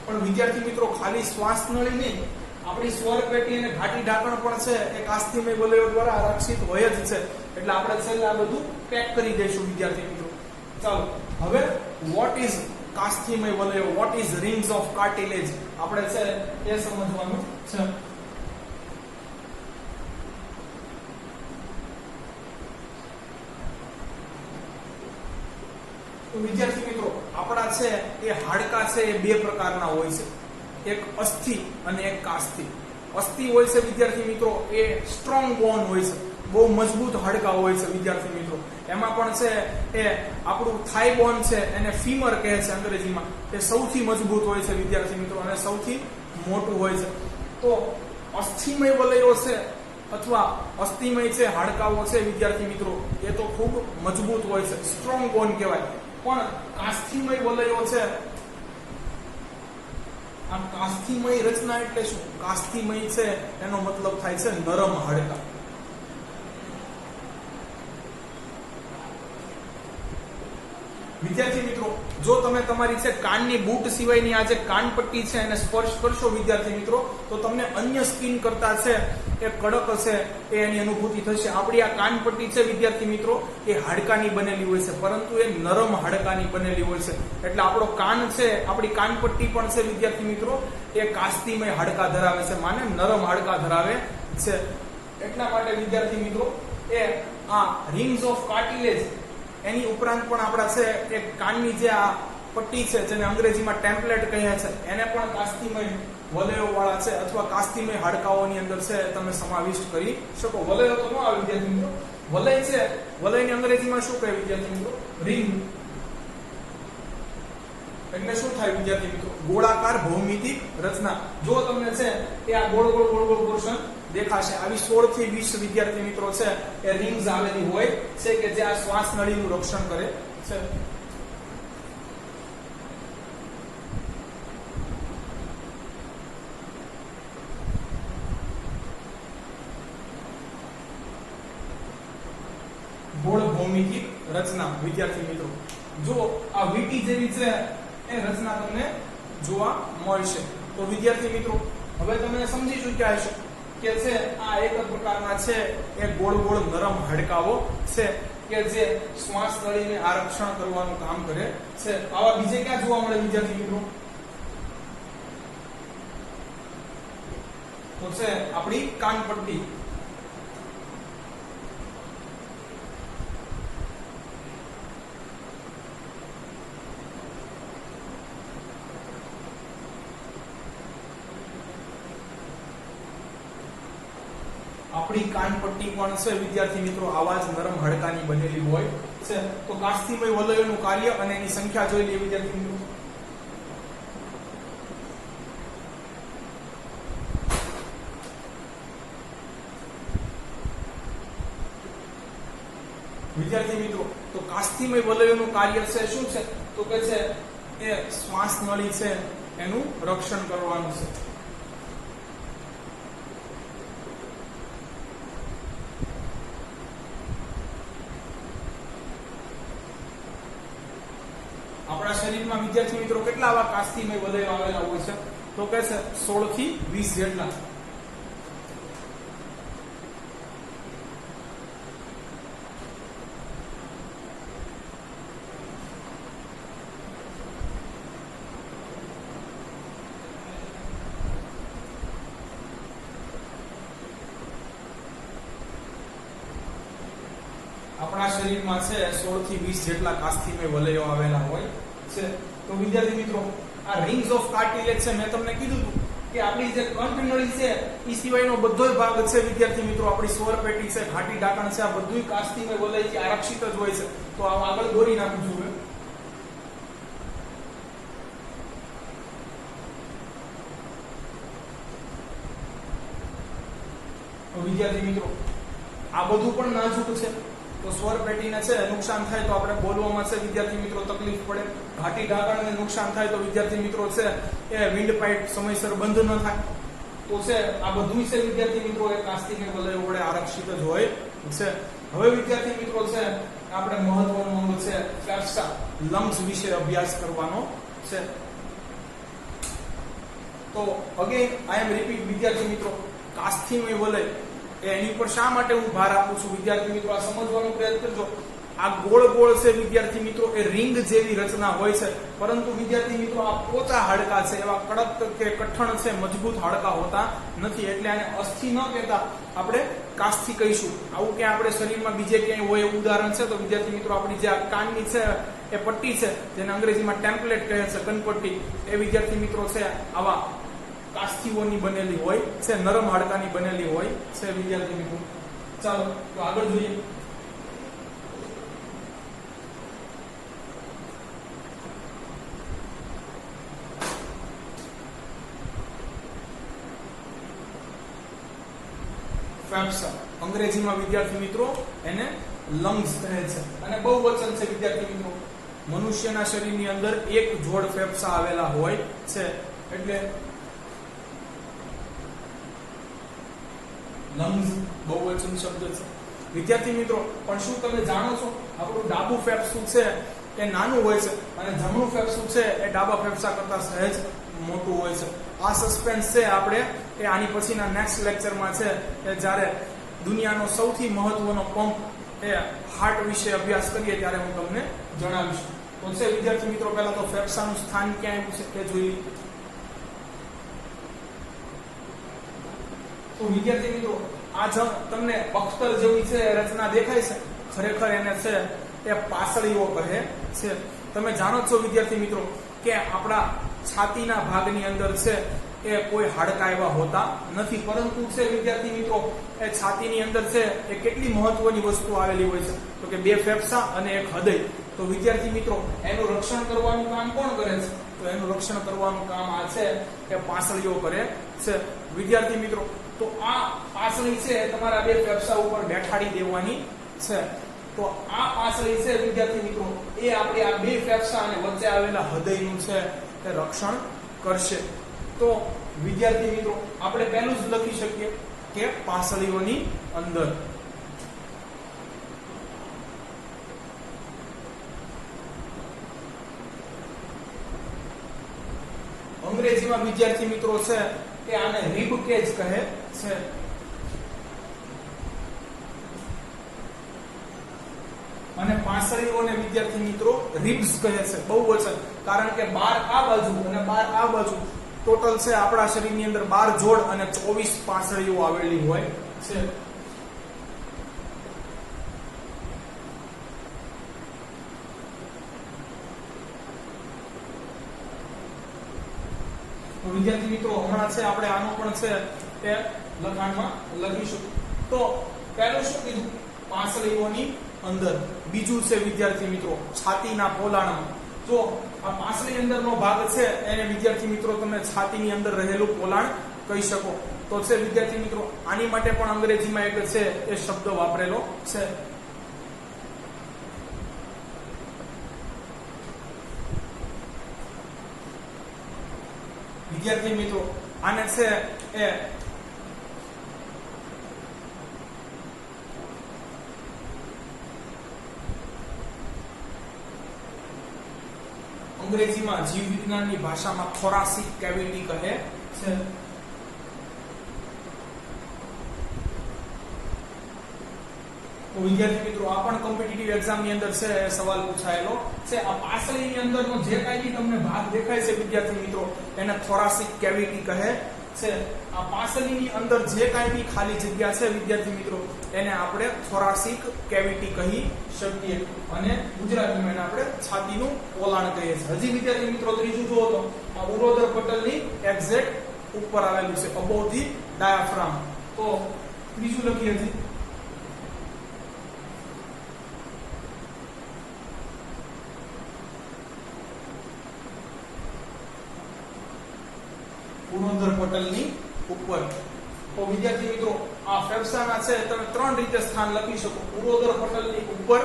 પણ વિદ્યાર્થી મિત્રો ખાલી શ્વાસ નળી નહીં, આપણી સ્વર પેટી અને ઘાટી ઢાંકણ પણ છે એ કાસ્થિમય વલયો દ્વારા આરક્ષિત હોય જ છે. એટલે આપણે છેલ્લે આ બધું પેક કરી દઈશું વિદ્યાર્થી મિત્રો. ચાલો હવે વોટ ઇઝ કાસ્થિમય વલયો, what is rings of cartilage આપણે છે એ સમજવાનું છે. તો વિદ્યાર્થી મિત્રો આપણા છે એ હાડકા છે એ બે પ્રકારના હોય છે, એક અસ્થિ અને એક કાસ્થિ. અસ્થિ હોય છે વિદ્યાર્થી મિત્રો એ સ્ટ્રોંગ બોન હોય છે, બહુ મજબૂત હાડકા હોય છે વિદ્યાર્થી મિત્રો. એમાં પણ છે એ આપણું થાઈ બોન છે એને ફીમર કહે છે અંગ્રેજીમાં, એ સૌથી મજબૂત હોય છે વિદ્યાર્થી મિત્રો અને સૌથી મોટું હોય છે. તો અસ્થિમય વલયો છે અથવા અસ્થિમય છે હાડકાઓ છે વિદ્યાર્થી મિત્રો એ તો ખૂબ મજબૂત હોય છે, સ્ટ્રોંગ બોન કહેવાય. પણ કાસ્થિમય વલયો છે, આ કાસ્થિમય રચના એટલે શું? કાસ્થિમય છે એનો મતલબ થાય છે નરમ હાડકા. વિદ્યાર્થી મિત્રો જો તમે તમારી છે કાનની બૂટ સિવાયની આ જે કાનપટ્ટી છે એને સ્પર્શ કરશો વિદ્યાર્થી મિત્રો તો તમને અન્ય સ્કિન કરતા છે એ કડક છે એ એની અનુભૂતિ થશે. આપણી આ કાનપટ્ટી છે વિદ્યાર્થી મિત્રો એ હાડકાની બનેલી હોય છે, પરંતુ એ નરમ હાડકાની બનેલી હોય છે. એટલે આપણો કાન છે, આપણી કાનપટ્ટી પણ છે વિદ્યાર્થી મિત્રો એ કાસ્થિમય હાડકા ધરાવે છે, માને નરમ હાડકા ધરાવે છે. એટલા માટે વિદ્યાર્થી મિત્રો એ આ રિંગ્સ ઓફ કાર્ટિલેજ એની ઉપરાંત પણ આપણા છે એ કાનની જે આ પટ્ટી છે જેને અંગ્રેજીમાં ટેમ્પલેટ કહે છે એને પણ કાસ્થિમય વલયો વાળા છે અથવા કાસ્થિમય હાડકાઓની અંદર છે તમે સમાવિષ્ટ કરી શકો. વલયો તો ન આવે વિદ્યાર્થી મિત્રો, વલય છે વલયની અંગ્રેજીમાં શું કહે વિદ્યાર્થી મિત્રો? રિંગ. એટલે શું થાય વિદ્યાર્થી મિત્રો? ગોળાકાર ભૌમિતિક રચના. જો તમને છે એ આ ગોળ ગોળ ગોળ ગોળ પોર્શન દેખાશે, આવી 16 થી 20 વિદ્યાર્થી મિત્રો છે એ રિંગ્સ આવેલી હોય છે કે જે આ શ્વાસ નળીનું રક્ષણ કરે છે. ગોળ ભૌમિતિક રચના વિદ્યાર્થી મિત્રો જો આ વીટી જેવી છે એ રચના તમને જોવા મળશે. તો વિદ્યાર્થી મિત્રો હવે તમે સમજી ચૂક્યા હશો કે છે આ એક પ્રકારના છે એ ગોળ ગોળ નરમ હાડકાઓ છે કે જે શ્વાસ નળીને આરક્ષણ કરવાનું કામ કરે છે. આવા બીજે ક્યાં જોવા મળે વિદ્યાર્થી મિત્રો? તો છે આપણી કાનપટ્ટી. આપણી કાનપટ્ટી પણ છે વિદ્યાર્થી મિત્રો આવા જ નરમ હાડકાની બનેલી હોય છે. તો કાસ્થિમય વલયોનું કાર્ય અને એની સંખ્યા જોઈ લઈએ વિદ્યાર્થી મિત્રો. વિદ્યાર્થી મિત્રો તો કાસ્થિમય વલયોનું કાર્ય છે શું છે? તો કે છે એ શ્વાસ નળી છે એનું રક્ષણ કરવાનું છે. શરીરમાં વિદ્યાર્થી મિત્રો કેટલા આવા કાસ્થિમય વલયો આવેલા હોય છે? તો કે છે 16 થી 20 જેટલા. આપણા શરીરમાં છે 16 થી 20 જેટલા કાસ્થિમય વલયો આવેલા હોય છે. તો વિદ્યાર્થી મિત્રો આ રિંગ્સ ઓફ કાર્ટિલેજ છે, મેં તમને કીધું હતું કે આપણી જે કંઠનળી છે એ સિવાયનો બધોય ભાગ છે વિદ્યાર્થી મિત્રો, આપણી સ્વર પેટી છે, ઘાટી ઢાંકણ છે, આ બધુંય કાસ્થિમય વલયથી આરક્ષિત જ હોય છે. તો આ આગળ દોરી નાખું છું. તો વિદ્યાર્થી મિત્રો આ બધું પણ નાજુક છે. તો સ્વર પેટીને છે નુકસાન થાય તો આપણે બોલવામાં છે વિદ્યાર્થી મિત્રો તકલીફ પડે. ઘાટી ઢાંકણને નુકસાન થાય તો વિદ્યાર્થી મિત્રો છે એ વિન્ડ પાઇપ સમયસર બંધ ન થાય. તો છે આ બધું છે વિદ્યાર્થી મિત્રો એ કાસ્થિમય વલયો વડે આરક્ષિત જ હોય છે. હવે વિદ્યાર્થી મિત્રો છે આપણે મહત્વનું અંગ છે ફેફસા, લંગ્સ વિશે અભ્યાસ કરવાનો છે. તો અગેન આઈ એમ રિપીટ વિદ્યાર્થી મિત્રો, કાસ્થિમય વલય એની પર શા માટે હું ભાર આપું છું વિદ્યાર્થી મિત્રો, આ સમજવાનો પ્રયત્ન કરજો. આ ગોળ ગોળ છે વિદ્યાર્થી મિત્રો એ રિંગ જેવી રચના હોય છે, પરંતુ વિદ્યાર્થી મિત્રો આ પોચા હાડકા છે, એવા કડક કે કઠણ છે મજબૂત હાડકા હોતા નથી. એટલે આને અસ્થિ ન કહેતા આપણે કાસ્થિ કહીશું. આવું કે આપણે શરીરમાં બીજે ક્યાંય હોય એવું ઉદાહરણ છે તો વિદ્યાર્થી મિત્રો આપણી જે આ કાનની છે એ પટ્ટી છે જેને અંગ્રેજીમાં ટેમ્પલેટ કહે છે, કનપટ્ટી, એ વિદ્યાર્થી મિત્રો છે આવા કાસ્થિઓની બનેલી હોય છે, નરમ હાડકાની બનેલી હોય છે વિદ્યાર્થી મિત્રો. ચાલો તો આગળ જોઈએ. ફેફસા, અંગ્રેજીમાં વિદ્યાર્થી મિત્રો એને લંગ્સ કહે છે અને બહુવચન છે વિદ્યાર્થી મિત્રો. મનુષ્યના શરીરની અંદર એક જોડ ફેફસા આવેલા હોય છે, એટલે લંગ્સ બહુવચન શબ્દ છે વિદ્યાર્થી મિત્રો. પણ શું તમે જાણો છો આપણું ડાબું ફેફસું છે એ નાનું હોય છે અને જમણું ફેફસું છે એ ડાબા ફેફસા કરતા સહેજ મોટું હોય છે. આ સસ્પેન્સ છે આપણે એ આની પછીના નેક્સ્ટ લેક્ચરમાં છે એ જ્યારે દુનિયાનો સૌથી મહત્વનો પંપ એ હાર્ટ વિશે અભ્યાસ કરીએ ત્યારે હું તમને જણાવીશ. તો છે વિદ્યાર્થી મિત્રો પહેલા તો ફેફસાનું સ્થાન ક્યાં આવ્યું છે તે જોઈ. તો વિદ્યાર્થી મિત્રો આ તમને અખ્તર જેવી છે રચના દેખાય છે, ખરેખર એને છે એ પાસળીઓ કહે છે. તમે જાણો છો વિદ્યાર્થી મિત્રો કે આપણા છાતીના ભાગની અંદર છે એ કોઈ હાડકા એવા હોતા નથી, પરંતુ છે વિદ્યાર્થી મિત્રો એ છાતીની અંદર છે એ કેટલી મહત્વની વસ્તુ આવેલી હોય છે તો કે 2 ફેફસા અને 1 હૃદય. તો વિદ્યાર્થી મિત્રો એનું રક્ષણ કરવાનું કામ કોણ કરે છે? તો એનું રક્ષણ કરવાનું કામ આ છે એ પાસળીઓ કરે છે વિદ્યાર્થી મિત્રો. તો આ પાસળી છે તમારા 2 ફેફસા ઉપર બેઠાડી દેવાની છે. તો આ પાસળી છે વિદ્યાર્થી મિત્રો એ આપણે આ 2 ફેફસા અને વચ્ચે આવેલા હૃદયનું છે તે રક્ષણ કરશે. તો વિદ્યાર્થી મિત્રો આપણે પહેલું જ લખી શકીએ કે પાસળીઓની અંદર. અંગ્રેજીમાં વિદ્યાર્થી મિત્રો છે કે આને રિબ કેજ કહે છે. અને પાસળીઓને વિદ્યાર્થી મિત્રો રિબ્સ કહે છે, બહુવચન, કારણ કે 12 આ બાજુ અને 12 આ બાજુ ટોટલ છે આપણા શરીરની અંદર 12 જોડ અને 24 પાસળીઓ આવેલી હોય છે. તો વિદ્યાર્થી મિત્રો હમણાં છે આપણે આનો પણ છે તે લખાણમાં લખીશું. તો પહેલું શું કીધું? પાસળીઓની અંદર. બીજું છે વિદ્યાર્થી મિત્રો છાતીના પોલાણમાં. તો આ પાસળી અંદરનો ભાગ છે એને વિદ્યાર્થી મિત્રો તમે છાતીની અંદર રહેલું પોલાણ કહી શકો. તો છે વિદ્યાર્થી મિત્રો આની માટે પણ અંગ્રેજીમાં એક છે એ શબ્દ વાપરેલો છે. વિદ્યાર્થી મિત્રો આને છે એ અંગ્રેજીમાં જીવ વિજ્ઞાનની ભાષામાં થોરાસિક કેવિટી કહે છે. તો વિદ્યાર્થી મિત્રો આ પણ કોમ્પિટિટિવ એક્ઝામ ની અંદર છે સવાલ પૂછાયેલો છે. આ પાસળીની અંદરનો જે કાંઈ બી તમને ભાગ દેખાય છે વિદ્યાર્થી મિત્રો એને થોરાસિક કેવિટી કહે છે. આ પાસળીની અંદર જે કાંઈ બી ખાલી જગ્યા છે વિદ્યાર્થી મિત્રો એને આપણે થોરાસિક કેવિટી કહી શકીએ અને ગુજરાતીમાં એને આપણે છાતીનું પોલાણ કહીએ છીએ. હજી વિદ્યાર્થી મિત્રો ત્રીજું જુઓ તો આ ઉરોદર પટલની એક્ઝેક્ટ ઉપર આવેલું છે અબોવ ધી ડાયાફ્રામ. તો ત્રીજું લખીએ છીએ ઉરોદર પટલની ઉપર. તો વિદ્યાર્થી મિત્રો આ ફેફસાના છે તમે ત્રણ રીતે સ્થાન લખી શકો. ઉરોદર પટલની ઉપર,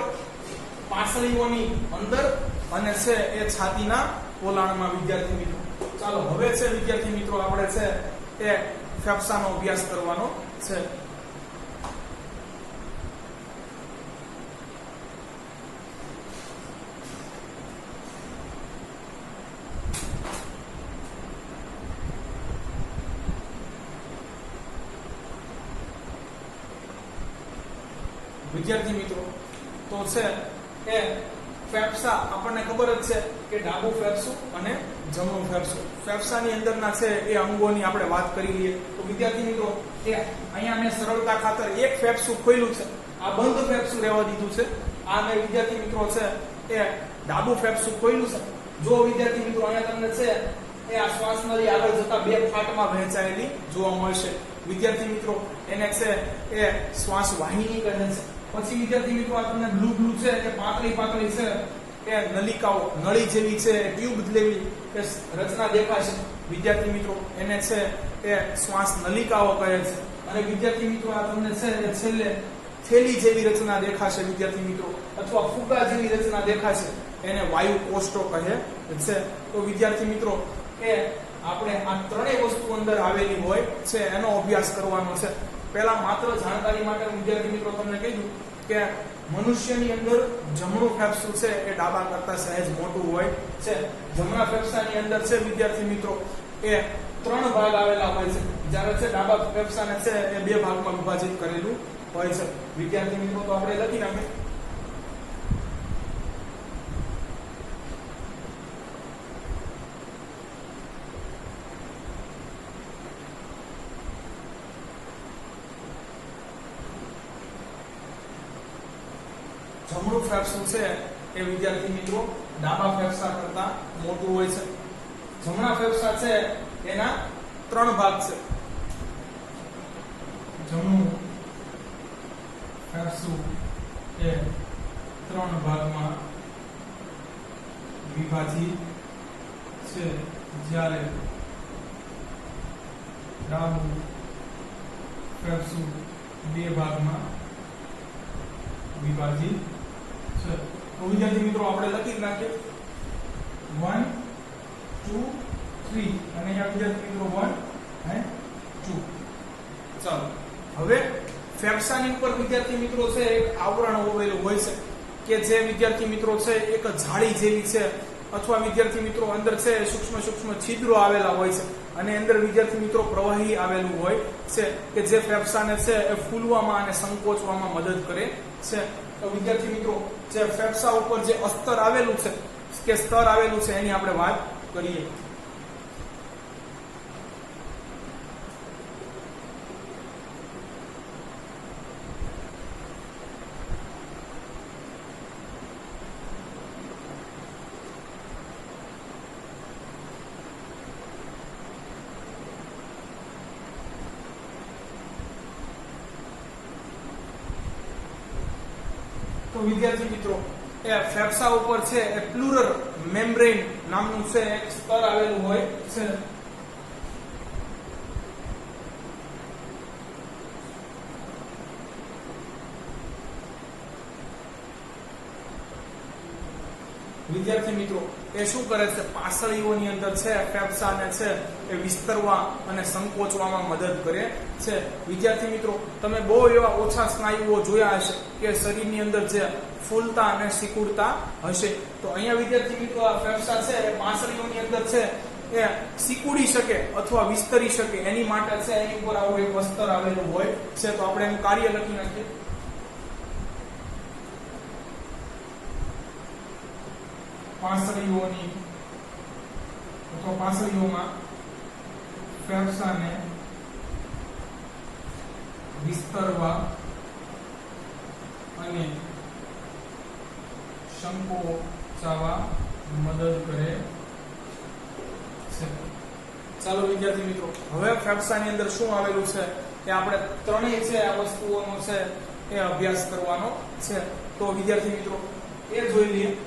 પાસળીઓની અંદર અને છે એ છાતીના પોલાણમાં વિદ્યાર્થી મિત્રો. ચાલો હવે છે વિદ્યાર્થી મિત્રો આપણે છે એ ફેફસાનો અભ્યાસ કરવાનો છે. વિદ્યાર્થી મિત્રો તો છે એ ફેફસા આપણને ખબર જ છે કે ડાબું ફેફસું અને જમણું ફેફસું. ફેફસાની અંદરના છે એ અંગોની આપણે વાત કરી લઈએ તો વિદ્યાર્થી મિત્રો એ અહીંયા મેં સરળતા ખાતર એક ફેફસું ખોલ્યું છે, આ બંધ ફેફસું રહેવા દીધું છે. આ મેં વિદ્યાર્થી મિત્રો છે એ ડાબું ફેફસું ખોલ્યું છે. જો વિદ્યાર્થી મિત્રો અહીંયા તમને છે એ આ શ્વાસ નળી આગળ જતા બે ફાટમાં વહેંચાયેલી જોવા મળશે. વિદ્યાર્થી મિત્રો એને છે એ શ્વાસ વાહિની કહે છે. પછી વિદ્યાર્થી મિત્રો આ તમને બ્લુ બ્લુ છે કે પાતળી છે એ નલિકાઓ, નળી જેવી છે, ટ્યુબ જેવી કે રચના દેખાશે વિદ્યાર્થી મિત્રો એને છે એ શ્વાસ નલિકાઓ કહે છે. અને વિદ્યાર્થી મિત્રો આ તમને છે એ છેલ્લે થેલી જેવી રચના દેખાશે વિદ્યાર્થી મિત્રો, અથવા ફુગા જેવી રચના દેખાશે એને વાયુ કોષ્ટો કહે છે. તો વિદ્યાર્થી મિત્રો એ આપણે આ ત્રણેય વસ્તુ અંદર આવેલી હોય છે એનો અભ્યાસ કરવાનો છે. પહેલા માત્ર જાણકારી માટે વિદ્યાર્થી મિત્રો તમને કહી દઉં કે મનુષ્યની અંદર જમણું ફેફસું છે એ ડાબા કરતા સહેજ મોટું હોય છે. જમણા ફેફસાની અંદર છે વિદ્યાર્થી મિત્રો એ ત્રણ ભાગ આવેલા હોય છે, જ્યારે છે ડાબા ફેફસાને છે એ બે ભાગમાં વિભાજિત કરેલું હોય છે. વિદ્યાર્થી મિત્રો તો આપણે લખી નાખીએ જમણું ફેફસું છે એ વિદ્યાર્થી મિત્રો ડાબા ફેફસા કરતા મોટું હોય છે. જમણા ફેફસા છે એના ત્રણ ભાગ છે. જમણું ફેફસું એ ત્રણ ભાગમાં વિભાજિત છે, જ્યારે ડાબું ફેફસું બે ભાગમાં વિભાજિત છે. તો વિદ્યાર્થી મિત્રો આપણે લખી નાખીએ 1 2 3 અને અહીંયા વિદ્યાર્થી મિત્રો 1 અને 2. ચાલો હવે ફેફસાની ઉપર વિદ્યાર્થી મિત્રો છે એક આવરણ ઓવેલું હોય છે કે જે વિદ્યાર્થી મિત્રો છે એક જાળી જેવી છે, અથવા વિદ્યાર્થી મિત્રો અંદર છે સૂક્ષ્મ છિદ્રો આવેલા હોય છે અને અંદર વિદ્યાર્થી મિત્રો પ્રવાહી આવેલું હોય છે કે જે ફેફસાને છે એ ફૂલવામાં અને સંકોચવામાં મદદ કરે છે. તો વિદ્યાર્થી મિત્રો જે ફેફસા ઉપર જે અસ્તર આવેલું છે કે સ્તર આવેલું છે એની આપણે વાત કરીએ. તો વિદ્યાર્થી મિત્રો એ ફેફસા ઉપર છે એ પ્લુરલ મેમ્બ્રેન નામનું છે એક સ્તર આવેલું હોય છે. વિદ્યાર્થી મિત્રો એ શું કરે છે, પાસળીઓની અંદર છે ફેફસાને છે એ વિસ્તરવા અને સંકોચવામાં મદદ કરે છે. વિદ્યાર્થી મિત્રો તમે બહુ એવા ઓછા સ્નાયુઓ જોયા હશે કે શરીરની અંદર છે ફૂલતા અને સિકુડતા હશે. તો અહીંયા વિદ્યાર્થી મિત્રો આ ફેફસા છે એ પાસળીઓની અંદર છે એ સિકુડી શકે અથવા વિસ્તરી શકે એની માટે છે એની ઉપર આવું એક અસ્તર આવેલું હોય છે. તો આપણે એનું કાર્ય લખી નાખીએ. પાસળીઓની અથવા પાસળીઓમાં ફેફસાને વિસ્તરવા અને સંકોચાવા મદદ કરે છે. ચાલો વિદ્યાર્થી મિત્રો હવે ફેફસાની અંદર શું આવેલું છે એ આપણે ત્રણેય છે આ વસ્તુઓનો છે એ અભ્યાસ કરવાનો છે. તો વિદ્યાર્થી મિત્રો એ જોઈ લઈએ.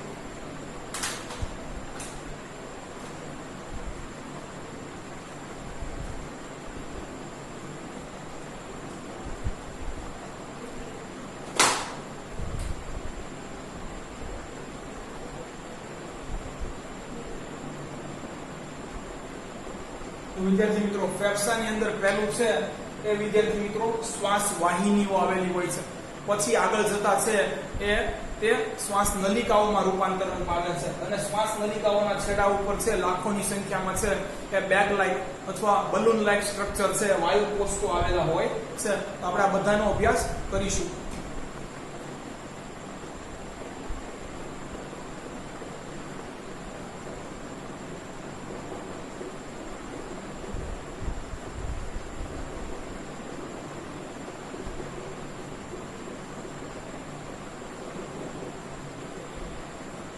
વિદ્યાર્થી મિત્રો ફેફસાની અંદર પહેલું છે એ વિદ્યાર્થી મિત્રો શ્વાસ વાહિનીઓ આવેલી હોય છે. પછી આગળ જતા છે એ તે શ્વાસ નલિકાઓમાં રૂપાંતરણ પામે છે અને શ્વાસ નલિકાઓના છેડા ઉપર છે લાખોની સંખ્યામાં છે એ બેગ લાઇક અથવા બલૂન લાઇક સ્ટ્રક્ચર છે વાયુ કોષો આવેલા હોય છે. તો આપણે આ બધાનો અભ્યાસ કરીશું.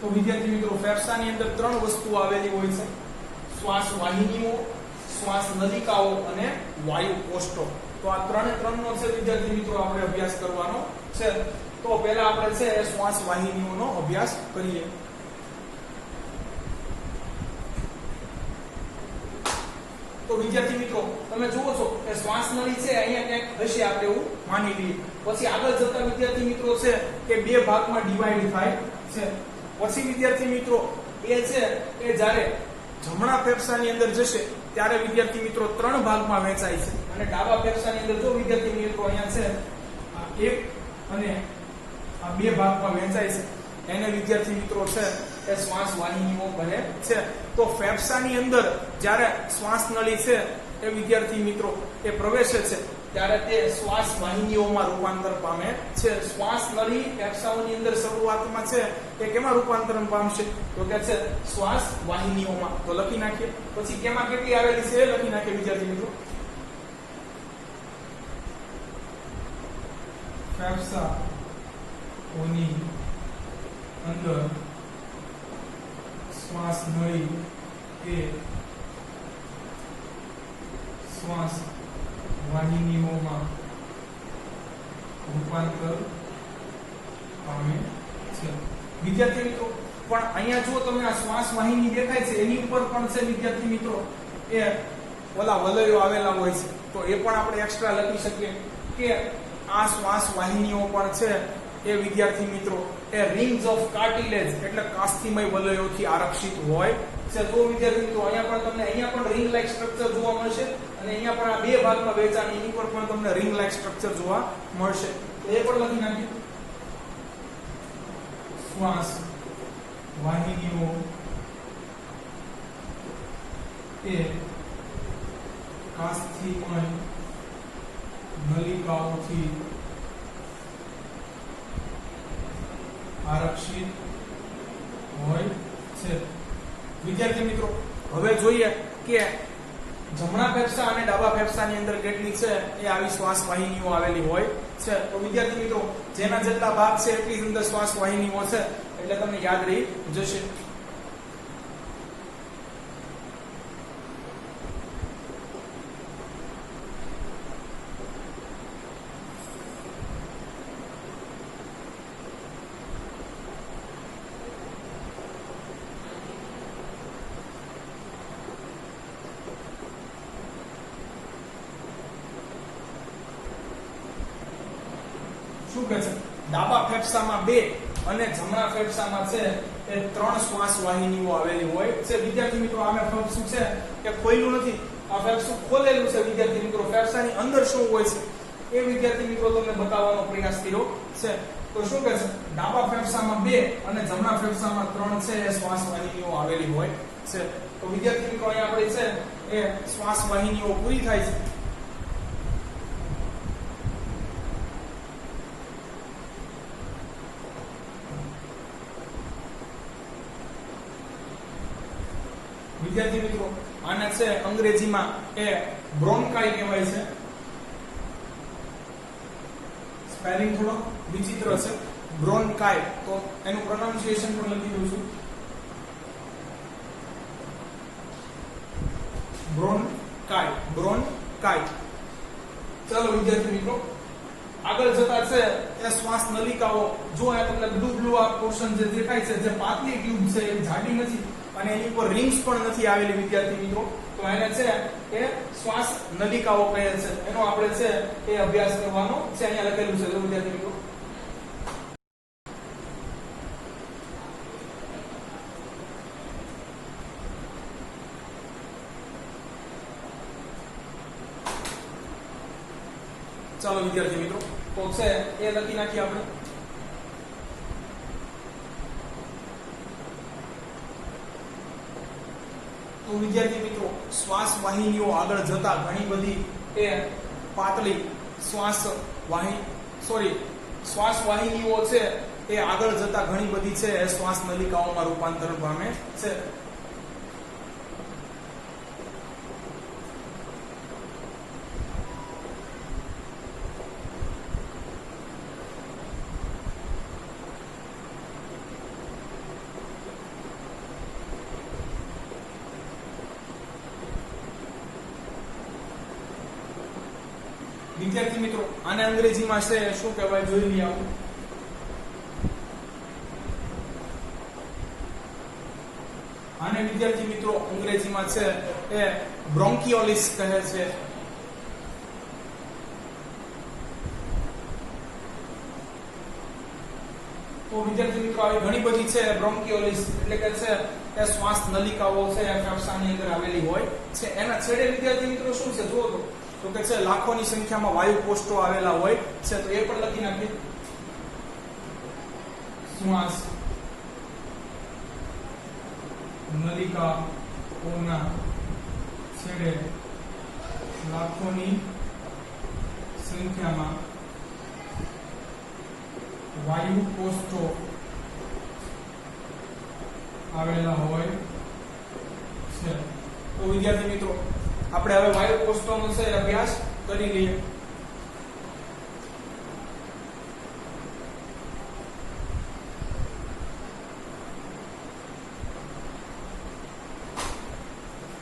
તો વિદ્યાર્થી મિત્રો ફેફસાની અંદર ત્રણ વસ્તુઓ આવેલી હોય છે: શ્વાસ વાહિનીઓ, શ્વાસ નલિકાઓ અને વાયુ કોષ્ઠો. તો આ ત્રણનો છે વિદ્યાર્થી મિત્રો આપણે અભ્યાસ કરવાનો છે. તો પહેલા આપણે છે શ્વાસ વાહિનીઓનો અભ્યાસ કરીએ. તો વિદ્યાર્થી મિત્રો તમે જુઓ છો કે શ્વાસ નળી છે અહીંયા ક્યાંક હશે, આપણે એવું માની લઈએ. પછી આગળ જતા વિદ્યાર્થી મિત્રો છે કે બે ભાગમાં ડિવાઈડ થાય છે. પછી વિદ્યાર્થી મિત્રો એ છે એ જ્યારે જમણા ફેફસાની અંદર જશે ત્યારે વિદ્યાર્થી મિત્રો ત્રણ ભાગમાં વહેંચાય છે અને ડાબા ફેફસાની અંદર જો વિદ્યાર્થી મિત્રો અહીંયા છે આ એક અને આ બે ભાગમાં વહેંચાય છે એને વિદ્યાર્થી મિત્રો છે એ શ્વાસ વાહિનીઓ કહે છે. તો ફેફસાની અંદર જ્યારે શ્વાસ નળી છે એ વિદ્યાર્થી મિત્રો એ પ્રવેશે છે ત્યારે તે શ્વાસ વાહિનીઓમાં રૂપાંતર પામે છે. શ્વાસ નળી ફેફસાઓની અંદર શરૂઆતમાં છે એ કેમાં રૂપાંતરણ પામશે? તો કે છે શ્વાસ વાહિનીઓમાં. તો લખી નાખીએ. પછી કેમાં કેટલી આવેલી છે એ લખી નાખીએ વિદ્યાર્થી મિત્રો. ફેફસાઓની અંદર શ્વાસ નળી એ શ્વાસ વાહિનીઓમાં રૂપાંતર પામે છે. વિદ્યાર્થી મિત્રો પણ અહીંયા જો તમે આ શ્વાસ વાહિની દેખાય છે એની ઉપર પણ છે વિદ્યાર્થી મિત્રો એ ઓલા વલયો આવેલા હોય છે. તો એ પણ આપણે એક્સ્ટ્રા લખી શકીએ કે આ શ્વાસ વાહિનીઓ પણ છે એ વિદ્યાર્થી મિત્રો એ રિંગ્સ ઓફ કાર્ટિલેજ એટલે કાસ્થિમય વલયોથી આરક્ષિત હોય છે. તો વિદ્યાર્થી મિત્રો અહીંયા પણ રિંગ લાઇક સ્ટ્રક્ચર જોવા મળશે અને અહીંયા પણ આ બે ભાગમાં વહેંચાણ એની પર પણ તમને રિંગ લાઇક સ્ટ્રક્ચર જોવા મળશે. તો એ પણ લખી નાખીએ. શ્વાસ વાહિનીઓ એ કાસ્થિમય નલિકાઓથી આરક્ષિત હોય છે. વિદ્યાર્થી મિત્રો હવે જોઈએ કે જમણા ફેફસા અને ડાબા ફેફસાની અંદર કેટલી છે એ આવી શ્વાસ વાહિનીઓ આવેલી હોય છે. તો વિદ્યાર્થી મિત્રો જેના જેટલા ભાગ છે એટલી જ અંદર શ્વાસ વાહિનીઓ છે એટલે તમને યાદ રહી જશે. શું કહે છે? ડાબા ફેફસામાં 2 અને જમણા ફેફસામાં છે એ એ 3 શ્વાસ વાહિનીઓ આવેલી હોય છે. વિદ્યાર્થી મિત્રો આમે ફેફસું છે કે ખોલ્યું નથી, આ ફેફસું ખોલેલું છે. વિદ્યાર્થી મિત્રો ફેફસાની અંદર શું હોય છે એ વિદ્યાર્થી મિત્રો તમને બતાવવાનો પ્રયાસ કર્યો છે. તો શું કહે છે, ડાબા ફેફસામાં 2 અને જમણા ફેફસામાં 3 છે એ શ્વાસ વાહિનીઓ આવેલી હોય છે. તો વિદ્યાર્થી મિત્રો અહીંયા આપણે છે એ શ્વાસ વાહિનીઓ પૂરી થાય છે. વિદ્યાર્થી મિત્રો આને છે અંગ્રેજીમાં એ બ્રોન્કાઈ કહેવાય છે. સ્પેલિંગ થોડો વિચિત્ર છે, બ્રોન્કાઈ. તો એનું પ્રોનાઉન્સિએશન પણ લખી દઉં છું, બ્રોન્કાઈ, બ્રોન્કાઈ. ચાલો વિદ્યાર્થી મિત્રો આગળ જતા છે એ શ્વાસ નલિકાઓ. જો આ તમને બ્લુ આ પોર્શન જે દેખાય છે, જે પાતળી ટ્યુબ છે એ જાડી નથી અને એની ઉપર રિંગ્સ પણ નથી આવેલી વિદ્યાર્થી મિત્રો, તો એને છે એ શ્વાસ નલિકાઓ કહે છે. એનો આપણે છે એ અભ્યાસ કરવાનો છે. અહીંયા લખેલું છે વિદ્યાર્થી મિત્રો. ચાલો વિદ્યાર્થી મિત્રો તો છે એ લખી નાખીએ આપણે. તો વિદ્યાર્થી મિત્રો શ્વાસ વાહિનીઓ આગળ જતા ઘણી બધી એ પાતળી શ્વાસ વાહિનીઓ છે એ આગળ જતા ઘણી બધી છે એ શ્વાસ નલિકાઓમાં રૂપાંતર પામે છે. વિદ્યાર્થી મિત્રો આને અંગ્રેજીમાં છે શું કહેવાય જોઈ લઈએ આપણે. આને વિદ્યાર્થી મિત્રો અંગ્રેજીમાં છે એ બ્રોન્કિયોલિસ કહે છે. તો વિદ્યાર્થી મિત્રો આવી ઘણી બધી છે બ્રોન્કિયોલિસ એટલે કે છે એ શ્વાસ નલિકાઓ છે એ ફેફસાની અંદર આવેલી હોય છે. એના છેડે વિદ્યાર્થી મિત્રો શું છે જુઓ તો કે છે લાખોની સંખ્યામાં વાયુ કોષો આવેલા હોય છે. તો એ પણ લખી નાખીએ. શ્વાસ નલિકાઓના છેડે લાખોની સંખ્યામાં વાયુ કોષો આવેલા હોય છે. તો વિદ્યાર્થી મિત્રો આપણે હવે વાયુ કોષોનો છે અભ્યાસ કરી લઈએ.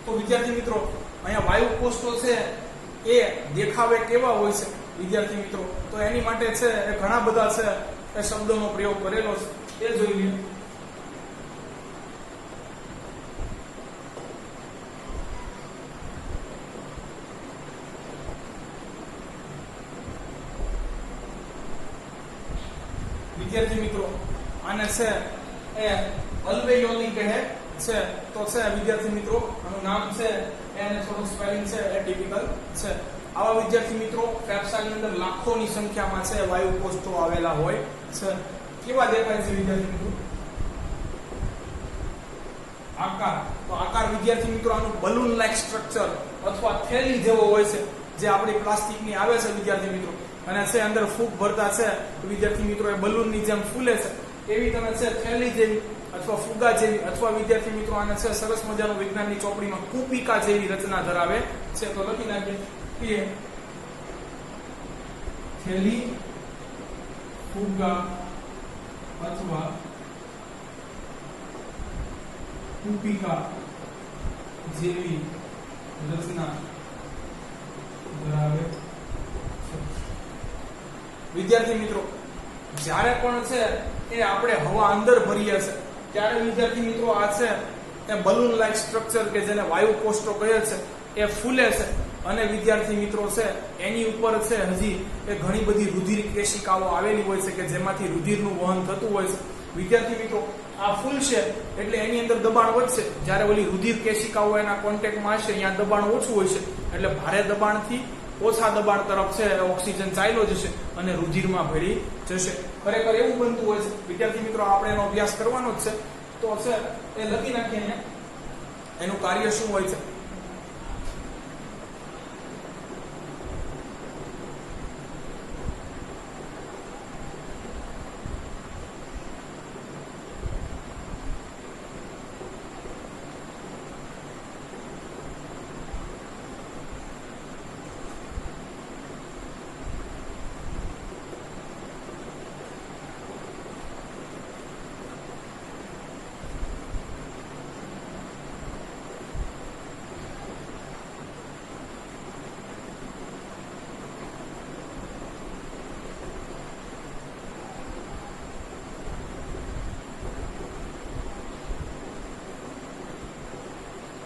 તો વિદ્યાર્થી મિત્રો અહીંયા વાયુ કોષો છે એ દેખાવે કેવા હોય છે વિદ્યાર્થી મિત્રો, તો એની માટે છે એ ઘણા બધા છે એ શબ્દોનો પ્રયોગ કરેલો છે, એ જોઈ લઈએ. વિદ્યાર્થી મિત્રો આને છે એ અલ્વેયોલી કહે છે. તો છે વિદ્યાર્થી મિત્રો આનું નામ છે એને થોડું સ્પેલિંગ છે એ ટિપિકલ છે. આવા વિદ્યાર્થી મિત્રો ફેફસાની અંદર લાખોની સંખ્યામાં છે વાયુ કોષો આવેલા હોય છે. કેવા દેખાય છે વિદ્યાર્થી મિત્રો? આકાર. તો આકાર વિદ્યાર્થી મિત્રો આનું બલૂન લાઇક સ્ટ્રક્ચર અથવા થેલી જેવો હોય છે, જે આપણી પ્લાસ્ટિકની આવે છે વિદ્યાર્થી મિત્રો, અને છે અંદર ફૂગ ભરતા છે વિદ્યાર્થી મિત્રો એ બલૂનની જેમ ફૂલે છે. એવી તમે છે થેલી જેવી અથવા ફુગા જેવી અથવા વિદ્યાર્થી મિત્રો આને છે સરસ મજાનું વિજ્ઞાનની ચોપડીમાં કુપિકા જેવી રચના ધરાવે છે. તો લખી નાખીએ થેલી, ફુગા અથવા કુપિકા જેવી રચના ધરાવે છે. વિદ્યાર્થી મિત્રો જ્યારે પણ છે એ આપણે હવા અંદર ભરીએ છે ત્યારે વિદ્યાર્થી મિત્રો આ છે એ બલૂન લાઇક સ્ટ્રક્ચર કે જેને વાયુ કોષો કહે છે એ ફૂલે છે, અને વિદ્યાર્થી મિત્રો છે એની ઉપર છે હજી એ ઘણી બધી રુધિર કેશિકાઓ આવેલી હોય છે કે જેમાંથી રુધિરનું વહન થતું હોય છે. વિદ્યાર્થી મિત્રો આ ફૂલ છે એટલે એની અંદર દબાણ વધશે, જ્યારે ઓલી રુધિર કેશિકાઓ એના કોન્ટેક્ટમાં હશે ત્યાં દબાણ ઓછું હોય છે, એટલે ભારે દબાણથી ઓછા દબાણ તરફ છે ઓક્સિજન ચાલ્યો જશે અને રુધિરમાં ભળી જશે. ખરેખર એવું બનતું હોય છે. વિદ્યાર્થી મિત્રો આપણે એનો અભ્યાસ કરવાનો જ છે, તો છે એ લખી નાખીએ અહીંયા એનું કાર્ય શું હોય છે.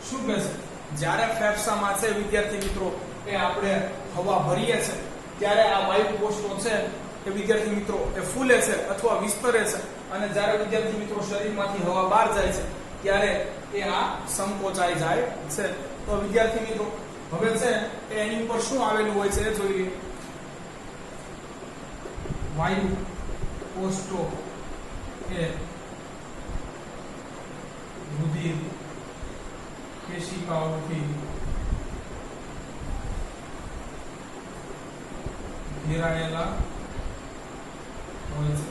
શું કહે છે? જ્યારે ફેફસામાં છે વિદ્યાર્થી મિત્રો એ આપણે હવા ભરીએ છે ત્યારે આ વાયુ કોષો છે એ વિદ્યાર્થી મિત્રો એ ફૂલે છે અથવા વિસ્તરે છે, અને જ્યારે વિદ્યાર્થી મિત્રો શરીરમાંથી હવા બહાર જાય છે ત્યારે એ આ સંકોચાઈ જાય છે. તો વિદ્યાર્થી મિત્રો હવે છે એની ઉપર શું આવેલું હોય છે એ જોઈએ. વાયુ કોષો એ રુધિર કેશિકાઓથી ઘેરાયેલા હોય છે.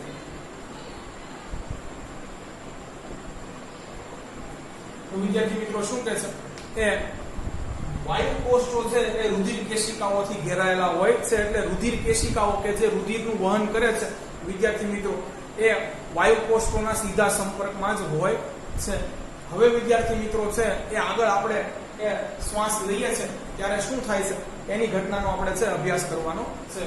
તો વિદ્યાર્થી મિત્રો શું કહે છે કે વાયુ કોષો છે એ રુધિર કેશિકાઓથી ઘેરાયેલા હોય છે, એટલે રુધિર કેશિકાઓ કે જે રુધિરનું વહન કરે છે વિદ્યાર્થી મિત્રો એ વાયુ કોષોના સીધા સંપર્કમાં જ હોય છે. હવે વિદ્યાર્થી મિત્રો છે એ આગળ આપણે એ શ્વાસ લઈએ છે ત્યારે શું થાય છે એની ઘટનાનો આપણે છે અભ્યાસ કરવાનો છે.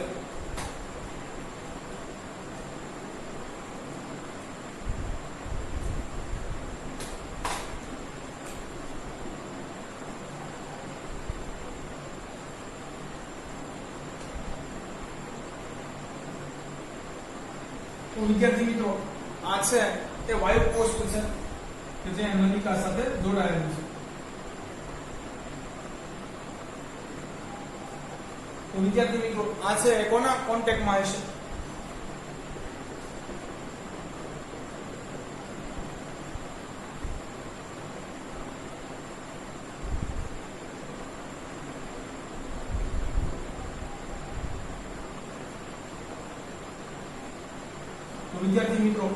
તો વિદ્યાર્થી મિત્રો આ છે એ વાયુ કોષ છે કે જે નલિકા સાથે જોડાયેલું છે. તો વિદ્યાર્થી મિત્રો આ છે કોના કોન્ટેક્ટમાં હશે? તો વિદ્યાર્થી મિત્રો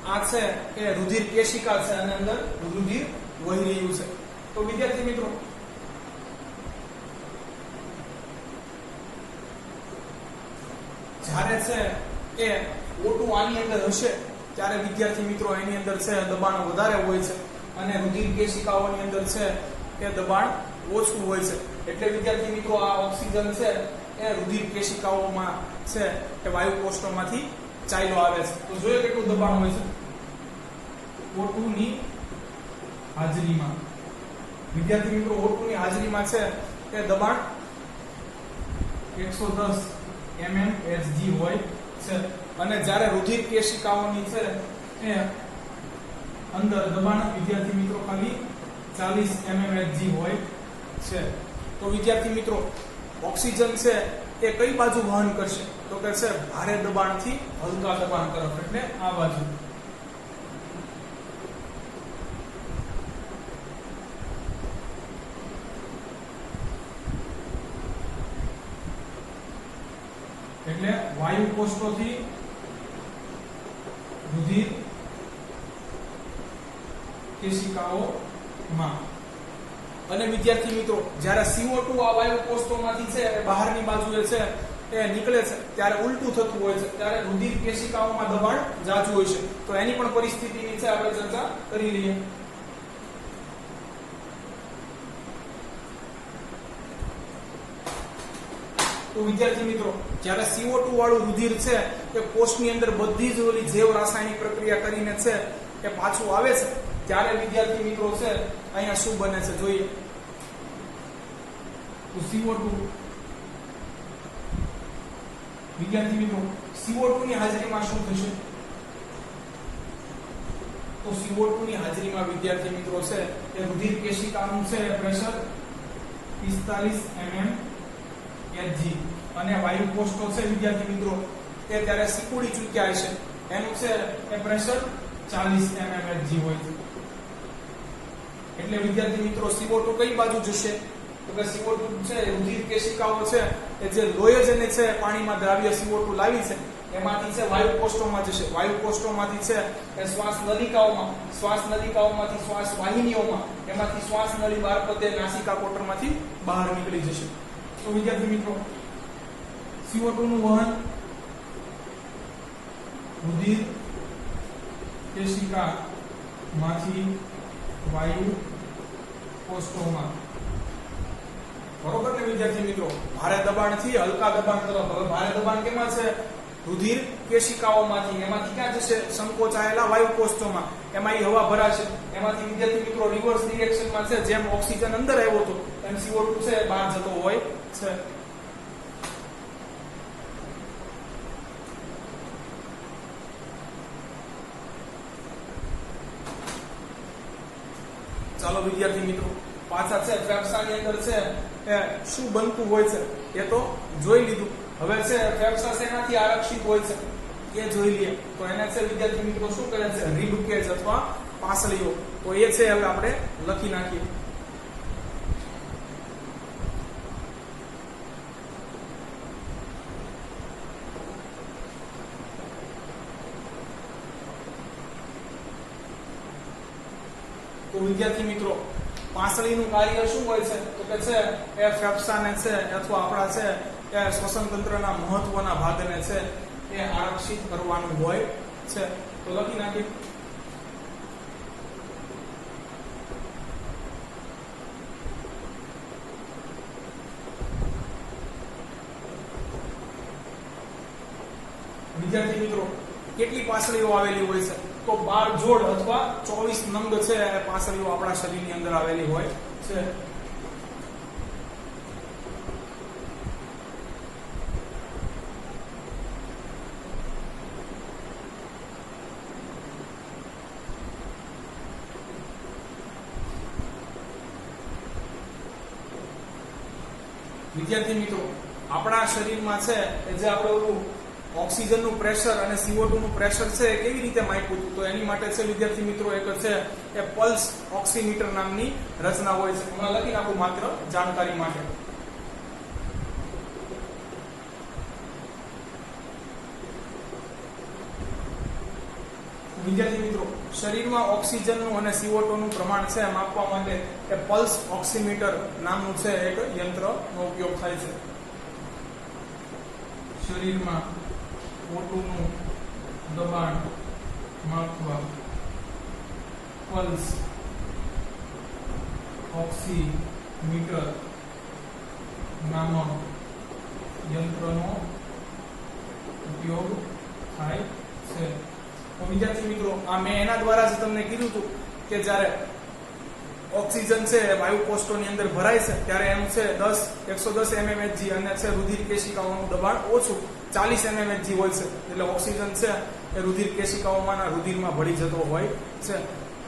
આ છે એ રુધિર કેશિકા છે અને અંદર રુધિર વહી રહ્યું છે. તો વિદ્યાર્થી મિત્રો જ્યારે છે એ O2 આની અંદર હશે ત્યારે વિદ્યાર્થી મિત્રો એની અંદર છે દબાણ વધારે હોય છે અને રુધિર કેશિકાઓની અંદર છે એ દબાણ ઓછું હોય છે, એટલે વિદ્યાર્થી મિત્રો આ ઓક્સિજન છે એ રુધિર કેશિકાઓમાં છે એ વાયુ કોષોમાંથી ચાલ્યો આવે છે. તો જોઈએ કેટલું દબાણ હોય છે. O2 ની હાજરીમાં વિદ્યાર્થી મિત્રો O2 ની હાજરીમાં છે એ દબાણ 110 mmHg હોય છે, અને જ્યારે રુધિર કેશિકાઓની છે એ અંદર દબાણ વિદ્યાર્થી મિત્રો ખાલી 40 mmHg હોય છે. તો વિદ્યાર્થી મિત્રો ઓક્સિજન છે એ કઈ બાજુ વહન કરશે? તો કે છે ભારે દબાણથી હલકા દબાણ તરફ, એટલે આ બાજુ. એટલે વાયુ કોષોથી રુધિર કેશિકાઓમાં. અને વિદ્યાર્થી મિત્રો જ્યારે CO2 આ વાયુ કોષોમાંથી છે એ બહારની બાજુએ છે એ નીકળે છે ત્યારે ઉલટું થતું હોય છે, ત્યારે રુધિર કેશિકાઓમાં દબાણ જાજુ હોય છે. તો એની પણ પરિસ્થિતિની છે આપણે ચર્ચા કરી લઈએ. તો વિદ્યાર્થી મિત્રો જ્યારે CO2 વાળું રુધિર છે એ કોષની અંદર બધી જ ઓલી જૈવ રાસાયણિક પ્રક્રિયા કરીને છે એ પાછું આવે છે ત્યારે વિદ્યાર્થી મિત્રો છે અહીંયા શું બને છે જોઈએ. તો CO2 વિદ્યાર્થી મિત્રો CO2 ની હાજરીમાં શું થશે? તો તો CO2 ની હાજરીમાં વિદ્યાર્થી મિત્રો છે એ રુધિર કેશિકાનું છે પ્રેશર 45 mm Hg અને વાયુ કોષ્ઠો છે વિદ્યાર્થી મિત્રો એ ત્યારે સિકુડી ચૂક્યા હશે એનું છે એ પ્રેશર 40 mm Hg હોય છે એટલે વિદ્યાર્થી મિત્રો CO2 કઈ બાજુ જશે તો કે CO2 છે રુધિર કેશિકાઓ છે એ જે લોહી અને છે પાણીમાં દ્રાવ્ય CO2 લાવી છે એમાંથી છે વાયુ કોષ્ઠોમાં જશે વાયુ કોષ્ઠોમાંથી છે એ શ્વાસ નલિકાઓમાંથી શ્વાસ વાહિનીઓમાં એમાંથી શ્વાસ નળી મારફતે નાસિકા કોટરમાંથી બહાર નીકળી જશે તો વિદ્યાર્થી મિત્રો CO2 નું વહન રુધિર કેશિકામાંથી વાયુ કોષ્ઠોમાં બરોબર ને વિદ્યાર્થી મિત્રો ભારે દબાણથી હલકા દબાણ તરફ હવે ભારે દબાણ કેમાં છે રુધિર કેશિકાઓમાંથી એમાંથી ક્યાં જશે સંકોચાયેલા વાયુ કોષ્ઠોમાં એમાં ઈ હવા ભરાશે એમાંથી વિદ્યાર્થી મિત્રો રિવર્સ ડિરેક્શનમાં છે જેમ ઓક્સિજન અંદર આવ્યો હતો એમ CO2 છે બહાર જતો હોય છે ચાલો વિદ્યાર્થી મિત્રો પાછા છે ફેફસાની અંદર છે એ શું બનતું હોય છે એ તો જોઈ લીધું હવે છે ફેફસા શેનાથી આરક્ષિત હોય છે એ જોઈ લઈએ તો એને છે વિદ્યાર્થી મિત્રો શું કરે છે રીબ કેજ અથવા પાસળીઓ તો એ છે હવે આપણે લખી નાખીએ તો વિદ્યાર્થી મિત્રો પાસળીનું કાર્ય શું હોય છે તો કે છે એ ફેફસાને છે અથવા આપણા છે એ શ્વસન તંત્રના મહત્વના ભાગને છે એ આરક્ષિત કરવાનું હોય છે તો લખી નાખીએ વિદ્યાર્થી મિત્રો કેટલી પાસળીઓ આવેલી હોય છે તો 12 જોડ અથવા 24 નંગ છે એ પાસળીઓ આપણા શરીરની અંદર આવેલી હોય છે વિદ્યાર્થી મિત્રો આપણા શરીરમાં છે જે આપણું ઓક્સિજનનું પ્રેશર અને CO2 નું પ્રેશર છે કેવી રીતે માપ્યું તો એની માટે છે વિદ્યાર્થી મિત્રો એક છે એ પલ્સ ઓક્સિમીટર નામની રચના હોય છે હું લખી નાખું માત્ર જાણકારી માટે વિદ્યાર્થી મિત્રો શરીરમાં ઓક્સિજનનું અને CO2 નું પ્રમાણ છે માપવા માટે એ પલ્સ ઓક્સિમીટર નામનું છે એક યંત્રનો ઉપયોગ થાય છે શરીરમાં O2 નું દબાણ માપવા પલ્સ ઓક્સિમીટર નામક યંત્રનો ઉપયોગ થાય છે તો વિદ્યાર્થી મિત્રો આ મેં એના દ્વારા જ તમને કીધું હતું કે જ્યારે ઓક્સિજન છે વાયુ કોષ્ઠોની અંદર ભરાય છે ત્યારે એનું છે 110 mmHg અને છે રુધિર કેશિકાઓનું દબાણ ઓછું 40 mmHg હોય છે એટલે ઓક્સિજન છે એ રુધિર કેશિકાઓમાંના રુધિરમાં ભળી જતો હોય છે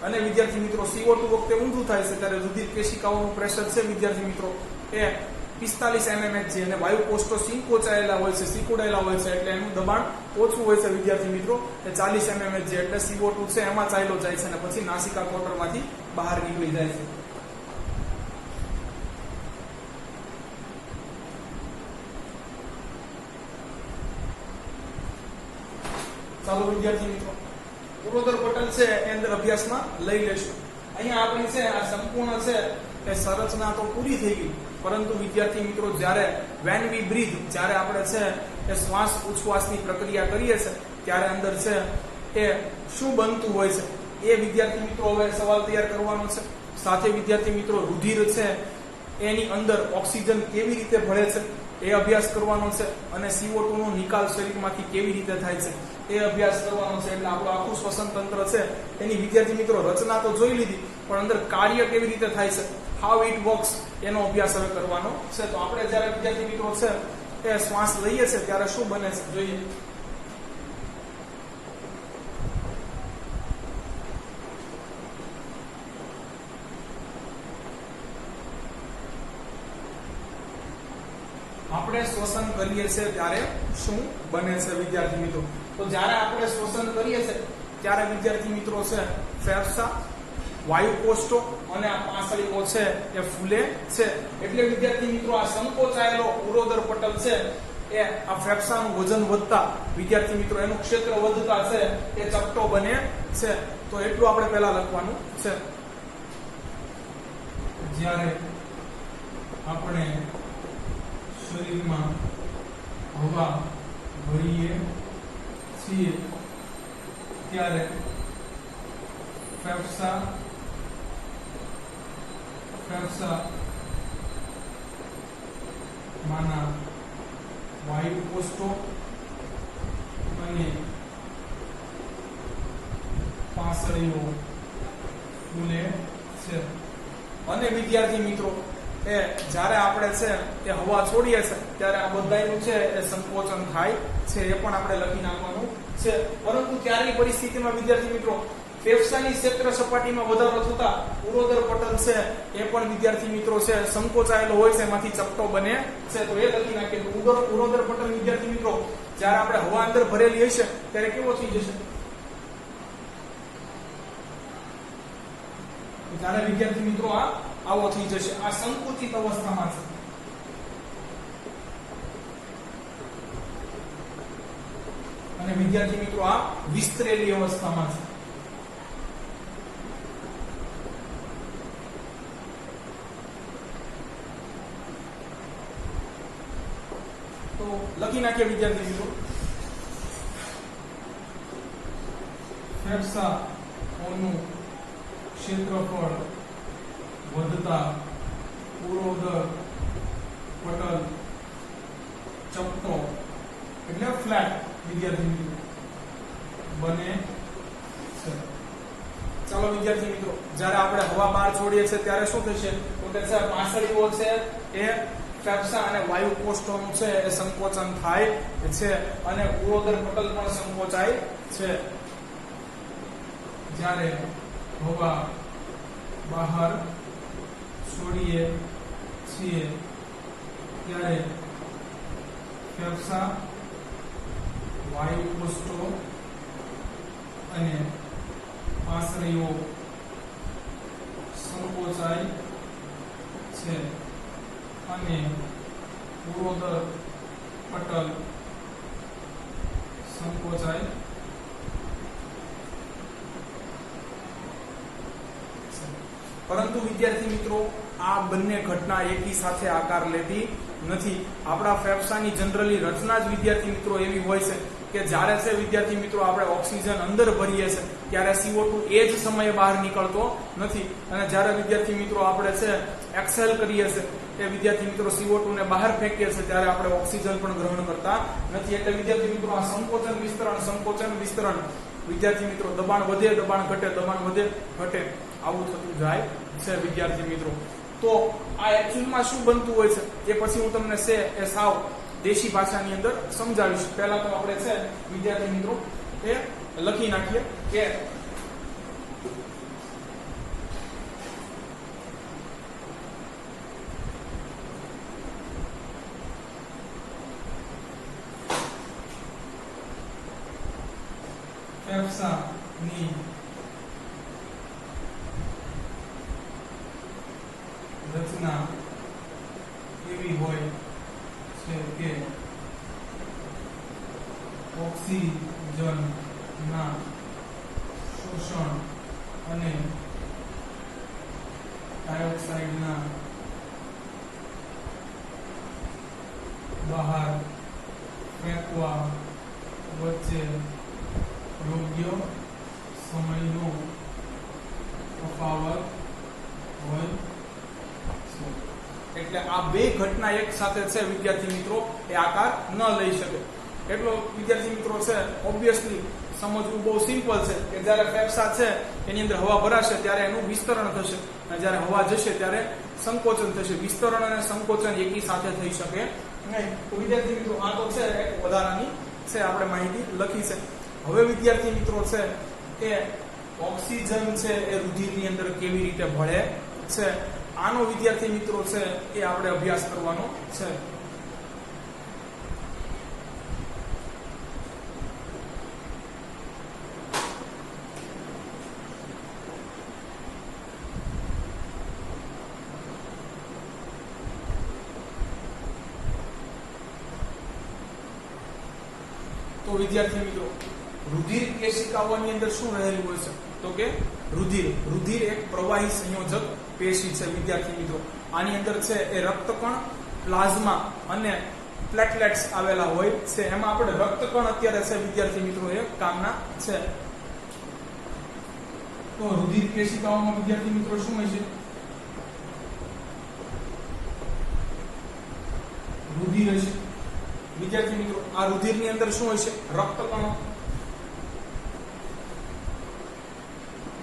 અને વિદ્યાર્થી મિત્રો CO2 વખતે ઊંધું થાય છે ત્યારે રુધિર કેશિકાઓનું પ્રેશર છે વિદ્યાર્થી મિત્રો એ 45 mmHg અને વાયુ કોષ્ઠો સંકોચાયેલા હોય છે સિકુડાયેલા હોય છે એટલે એનું દબાણ ઓછું હોય છે વિદ્યાર્થી મિત્રો એ 40 mmHg એટલે CO2 છે એમાં ચાલ્યો જાય છે અને પછી નાસિકા કોટરમાંથી બહાર નીકળી જાય છે ચાલો વિદ્યાર્થી મિત્રો પૂર્વોત્તર પટલ છે એ અંદર અભ્યાસમાં લઈ લેશું અહીંયા આપણી છે આ સંપૂર્ણ છે એ સંરચના તો પૂરી થઈ ગઈ પરંતુ વિદ્યાર્થી મિત્રો જ્યારે વેન વી બ્રીથ જ્યારે આપણે છે એ શ્વાસ ઉચ્છ્વાસની પ્રક્રિયા કરીએ છીએ ત્યારે અંદર છે એ શું બનતું હોય છે એ વિદ્યાર્થી મિત્રો હવે સવાલ તૈયાર કરવાનો છે સાથે વિદ્યાર્થી મિત્રો રુધિર છે એની અંદર ઓક્સિજન કેવી રીતે ભળે છે એ અભ્યાસ કરવાનો છે અને CO2 નો નિકાલ શરીરમાંથી કેવી રીતે થાય છે એ અભ્યાસ કરવાનો છે એટલે આપણું આખું શ્વસન તંત્ર છે એની વિદ્યાર્થી મિત્રો રચના તો જોઈ લીધી પણ અંદર કાર્ય કેવી રીતે થાય છે હાઉ ઇટ વર્ક્સ એનો અભ્યાસ હવે કરવાનો છે તો આપણે જ્યારે વિદ્યાર્થી મિત્રો છે એ શ્વાસ લઈએ છીએ ત્યારે શું બને છે જોઈએ આપણે શ્વસન કરીએ છીએ ત્યારે શું બને છે વિદ્યાર્થી મિત્રો? તો જ્યારે આપણે શ્વસન કરીએ છીએ ત્યારે વિદ્યાર્થી મિત્રો છે ફેફસા, વાયુકોષ્ઠો અને આ પાંસળીઓ છે એ ફૂલે છે. એટલે વિદ્યાર્થી મિત્રો આ સંકોચાયેલો ઉરોદર પટલ છે એ આ ફેફસાનું વજન વધતા વિદ્યાર્થી મિત્રો એનું ક્ષેત્ર વધતા છે એ ચપટો બને છે. તો એટલું આપણે પહેલા લખવાનું છે. જ્યારે આપણે શરીરમાં હવા ભરીએ છીએ ત્યારે ફેફસા માના વાયુકોષ્ઠો અને પાંસળીઓ ફૂલે છે. અને વિદ્યાર્થી મિત્રો એ જ્યારે આપણે છે એ હવા છોડીએ છે ત્યારે આ બધાયનું છે એ સંકોચન થાય છે, એ પણ આપણે લખી નાખવાનું છે. પરંતુ ત્યારની પરિસ્થિતિમાં વિદ્યાર્થી મિત્રો ફેફસાની ક્ષેત્ર સપાટીમાં વધારો થતા ઉરોદર પટલ છે એ પણ વિદ્યાર્થી મિત્રો છે સંકોચાયેલો હોય છે, એમાંથી ચપટો બને છે. તો એ લખી નાખીએ. ઉરોદર પટલ વિદ્યાર્થી મિત્રો જ્યારે આપણે હવા અંદર ભરેલી હશે ત્યારે કેવો થઈ જશે? ત્યારે વિદ્યાર્થી મિત્રો આવો થઈ જશે. આ સંકુચિત અવસ્થામાં છે. અને વિદ્યાર્થી મિત્રો આ વિસ્તરેલી અવસ્થામાં છે. તો લખી નાખીએ વિદ્યાર્થી મિત્રો ફેફસાઓનું ક્ષેત્રફળ વધતા ઉરોદર પટલ ચપટો એટલે ફ્લેટ વિદ્યાર્થી મિત્રો બને છે. ચાલો વિદ્યાર્થી મિત્રો જ્યારે આપણે હવા બહાર છોડીએ છીએ ત્યારે શું થશે? તો કે પાંસળીઓ છે એ ફેફસા અને વાયુકોષ્ઠોનું છે એ સંકોચન થાય છે અને ઉરોદર પટલ પણ સંકોચાય છે. જ્યારે હવા બહાર છોડીએ છીએ ત્યારે ફેફસા, વાયુકોષ્ઠો અને પાંસળીઓ સંકોચાય છે અને ઉરોદર પટલ સંકોચાય છે. પરંતુ વિદ્યાર્થી મિત્રો આ બંને ઘટના એકી સાથે આકાર લેતી નથી. આપણા ફેફસાની જનરલી રચના જ વિદ્યાર્થી મિત્રો એવી હોય છે કે જ્યારે છે વિદ્યાર્થી મિત્રો આપણે ઓક્સિજન અંદર ભરીએ છીએ ત્યારે CO2 એ જ સમયે બહાર નીકળતો નથી, અને જ્યારે વિદ્યાર્થી મિત્રો આપણે છે એક્સહેલ કરીએ છીએ એ વિદ્યાર્થી મિત્રો CO2 ને બહાર ફેંકીએ છીએ ત્યારે આપણે ઓક્સિજન પણ ગ્રહણ કરતા નથી. એટલે વિદ્યાર્થી મિત્રો આ સંકોચન વિસ્તરણ વિદ્યાર્થી મિત્રો દબાણ વધે, દબાણ ઘટે, દબાણ વધે, ઘટે આવું થતું જાય છે વિદ્યાર્થી મિત્રો. તો આ એક્ચ્યુઅલમાં શું બનતું હોય છે એ પછી હું તમને છે એ સાવ દેશી ભાષાની અંદર સમજાવીશ. પહેલા તો આપણે છે વિદ્યાર્થી મિત્રો એ લખી નાખીએ કે ફેફસાની રચના એવી હોય છે કે ઓક્સિજનના શોષણ અને ડાયોક્સાઇડના બહાર ફેંકવા વચ્ચે યોગ્ય સમયનો તફાવત હોય છે. એટલે આ બે ઘટના એક સાથે છે વિદ્યાર્થી મિત્રો એ આકાર ન લઈ શકે. એટલો વિદ્યાર્થી મિત્રો છે ઓબ્વિયસલી સમજવું બહુ સિમ્પલ છે કે જ્યારે ફેફસા છે એની અંદર હવા ભરાશે ત્યારે એનું વિસ્તરણ થશે અને જ્યારે હવા જશે ત્યારે સંકોચન થશે. વિસ્તરણ અને સંકોચન એકી સાથે થઈ શકે નહીં. તો વિદ્યાર્થી મિત્રો આ તો છે એક વધારાની છે આપણે માહિતી લખી છે. હવે વિદ્યાર્થી મિત્રો છે એ ઓક્સિજન છે એ રુધિરની અંદર કેવી રીતે ભળે છે આનો વિદ્યાર્થી મિત્રો છે એ આપણે અભ્યાસ કરવાનો છે. તો વિદ્યાર્થી મિત્રો રુધિર કેશિકાઓની અંદર શું રહેલું હોય છે? તો કે રુધિર એક પ્રવાહી સંયોજક પેશી છે વિદ્યાર્થી મિત્રો. આની અંદર છે એ રક્તકણ, પ્લાઝમા અને પ્લેટલેટ્સ આવેલા હોય છે. એમાં આપણે રક્તકણ અત્યારે છે વિદ્યાર્થી મિત્રો એ કામના છે. તો રુધિર કેશિકાઓમાં વિદ્યાર્થી મિત્રો શું હોય છે? રુધિર હશે વિદ્યાર્થી મિત્રો. આ રુધિરની અંદર શું હોય છે? રક્તકણો.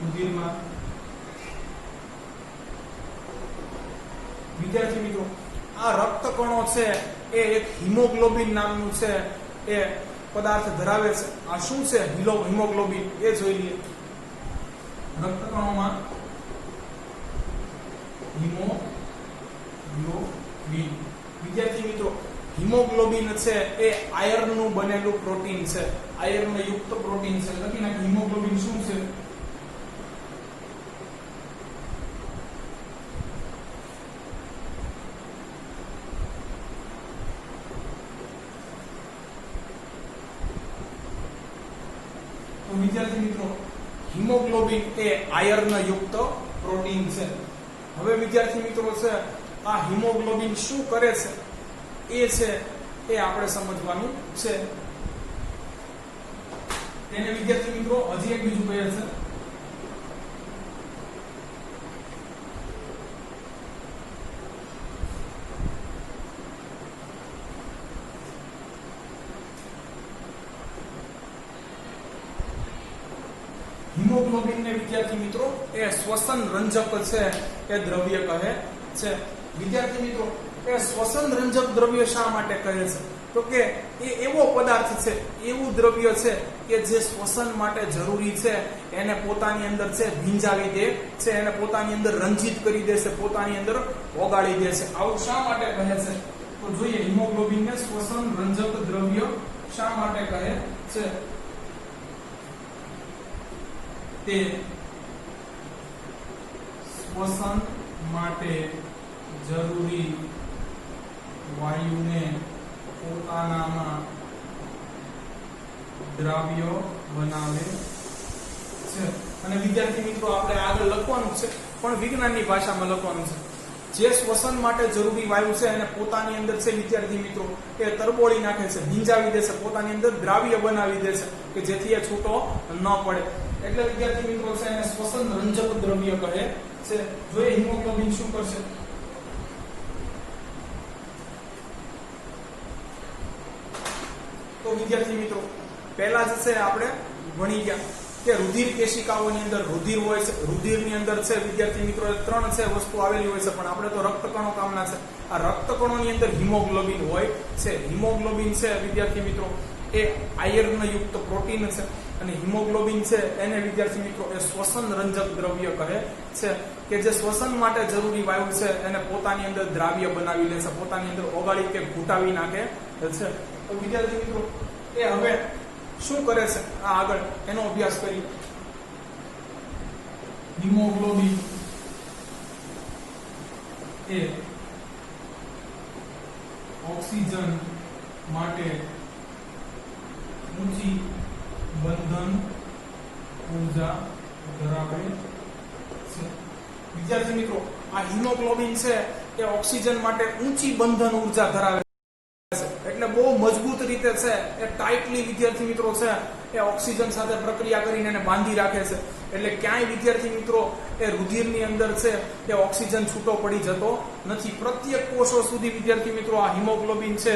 રુધિરમાં વિદ્યાર્થી મિત્રો આ રક્તકણો છે એ એક હિમોગ્લોબિન નામનું છે એ પદાર્થ ધરાવે છે. આ શું છે હિમોગ્લોબિન એ જોઈ લઈએ. રક્તકણોમાં હિમોગ્લોબિન વિદ્યાર્થી મિત્રો હિમોગ્લોબિન છે એ આયર્નનું બનેલું પ્રોટીન છે. આયર્ન યુક્ત પ્રોટીન છે. લખી નાખી હિમોગ્લોબિન શું છે? વિદ્યાર્થી મિત્રો હિમોગ્લોબિન એ આયર્ન યુક્ત પ્રોટીન છે. હવે વિદ્યાર્થી મિત્રો છે આ હિમોગ્લોબિન શું કરે છે એ છે એ આપણે સમજવાનું છે. તેને વિદ્યાર્થી મિત્રો હજી એક બીજું કહે છે હિમોગ્લોબિન ને વિદ્યાર્થી મિત્રો એ શ્વસન રંજક છે એ દ્રવ્ય કહે છે. વિદ્યાર્થી મિત્રો એ શ્વસન રંજક દ્રવ્ય શા માટે કહે છે? તો કે એ એવો પદાર્થ છે, એવું દ્રવ્ય છે કે જે શ્વસન માટે જરૂરી છે એને પોતાની અંદર છે ભીંજાવી દે છે, એને પોતાની અંદર રંજિત કરી દે છે, પોતાની અંદર ઓગાળી દે છે. આવું શા માટે કહે છે? તો જોઈએ હિમોગ્લોબિન ને શ્વસન રંજક દ્રવ્ય શા માટે કહે છે? તે શ્વસન માટે જરૂરી વાયુને પોતાનામાં દ્રાવ્ય બનાવે છે. અને વિદ્યાર્થી મિત્રો આપણે આગળ લખવાનું છે પણ વિજ્ઞાનની ભાષામાં લખવાનું છે. જે શ્વસન માટે જરૂરી વાયુ છે એને પોતાની અંદર છે વિદ્યાર્થી મિત્રો એ તરબોળી નાખે છે, ભીંજાવી દેશે, પોતાની અંદર દ્રાવ્ય બનાવી દેશે કે જેથી એ છૂટો ન પડે. એટલે વિદ્યાર્થી મિત્રો છે એને શ્વસન રંજક દ્રવ્ય કહે છે. જોઈએ હિમોગ્લોબિન શું કરશે? તો વિદ્યાર્થી મિત્રો પહેલા જ છે આપણે ભણી ગયા કે રુધિર કેશિકાઓની અંદર રુધિર હોય છે. રુધિરની અંદર છે વિદ્યાર્થી મિત્રો 3 છે વસ્તુ આવેલી હોય છે પણ આપણે તો રક્તકણો કામના છે. આ રક્તકણોની અંદર હિમોગ્લોબિન હોય છે. હિમોગ્લોબિન છે વિદ્યાર્થી મિત્રો એ આયર્ન યુક્ત પ્રોટીન છે અને હિમોગ્લોબિન છે એને વિદ્યાર્થી મિત્રો એ શ્વસન રંજક દ્રવ્ય કહે છે કે જે શ્વસન માટે જરૂરી વાયુ છે એને પોતાની અંદર દ્રાવ્ય બનાવી લે છે, પોતાની અંદર ઓગાળી કે ઘૂંટાવી નાખે છે. તો વિદ્યાર્થી મિત્રો એ હવે શું કરે છે આ આગળ એનો અભ્યાસ કરી. હિમોગ્લોબિન એ ઓક્સિજન માટે ઊંચી બંધન ઊર્જા ધરાવે છે. વિદ્યાર્થી મિત્રો આ હિમોગ્લોબિન છે એ ઓક્સિજન માટે ઊંચી બંધન ઊર્જા ધરાવે છે. એટલે બહુ મજબૂત રીતે છે એ ટાઈટલી વિદ્યાર્થી મિત્રો છે એ ઓક્સિજન સાથે પ્રક્રિયા કરીને એને બાંધી રાખે છે. એટલે ક્યાંય વિદ્યાર્થી મિત્રો એ રુધિરની અંદર છે એ ઓક્સિજન છૂટો પડી જતો નથી. પ્રત્યેક કોષો સુધી વિદ્યાર્થી મિત્રો આ હિમોગ્લોબિન છે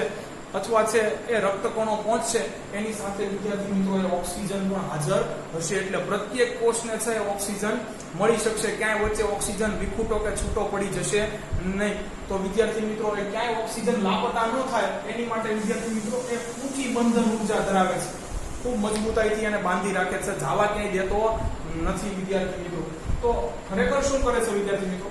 અથવા છે એ રક્તકણો પહોંચશે એની સાથે વિદ્યાર્થી મિત્રો એ ઓક્સિજન પણ હાજર હશે. એટલે પ્રત્યેક કોષને છે ઓક્સિજન મળી શકશે. ક્યાંય વચ્ચે ઓક્સિજન વિખૂટો કે છૂટો પડી જશે નહીં. તો વિદ્યાર્થી મિત્રો એ ક્યાંય ઓક્સિજન લાપતા ન થાય એની માટે વિદ્યાર્થી મિત્રો એ ઊંચી બંધન ઊર્જા ધરાવે છે. ખૂબ મજબૂતાઈથી એને બાંધી રાખે છે, જાવા ક્યાંય દેતો નથી વિદ્યાર્થી મિત્રો. તો ખરેખર શું કરે છે વિદ્યાર્થી મિત્રો?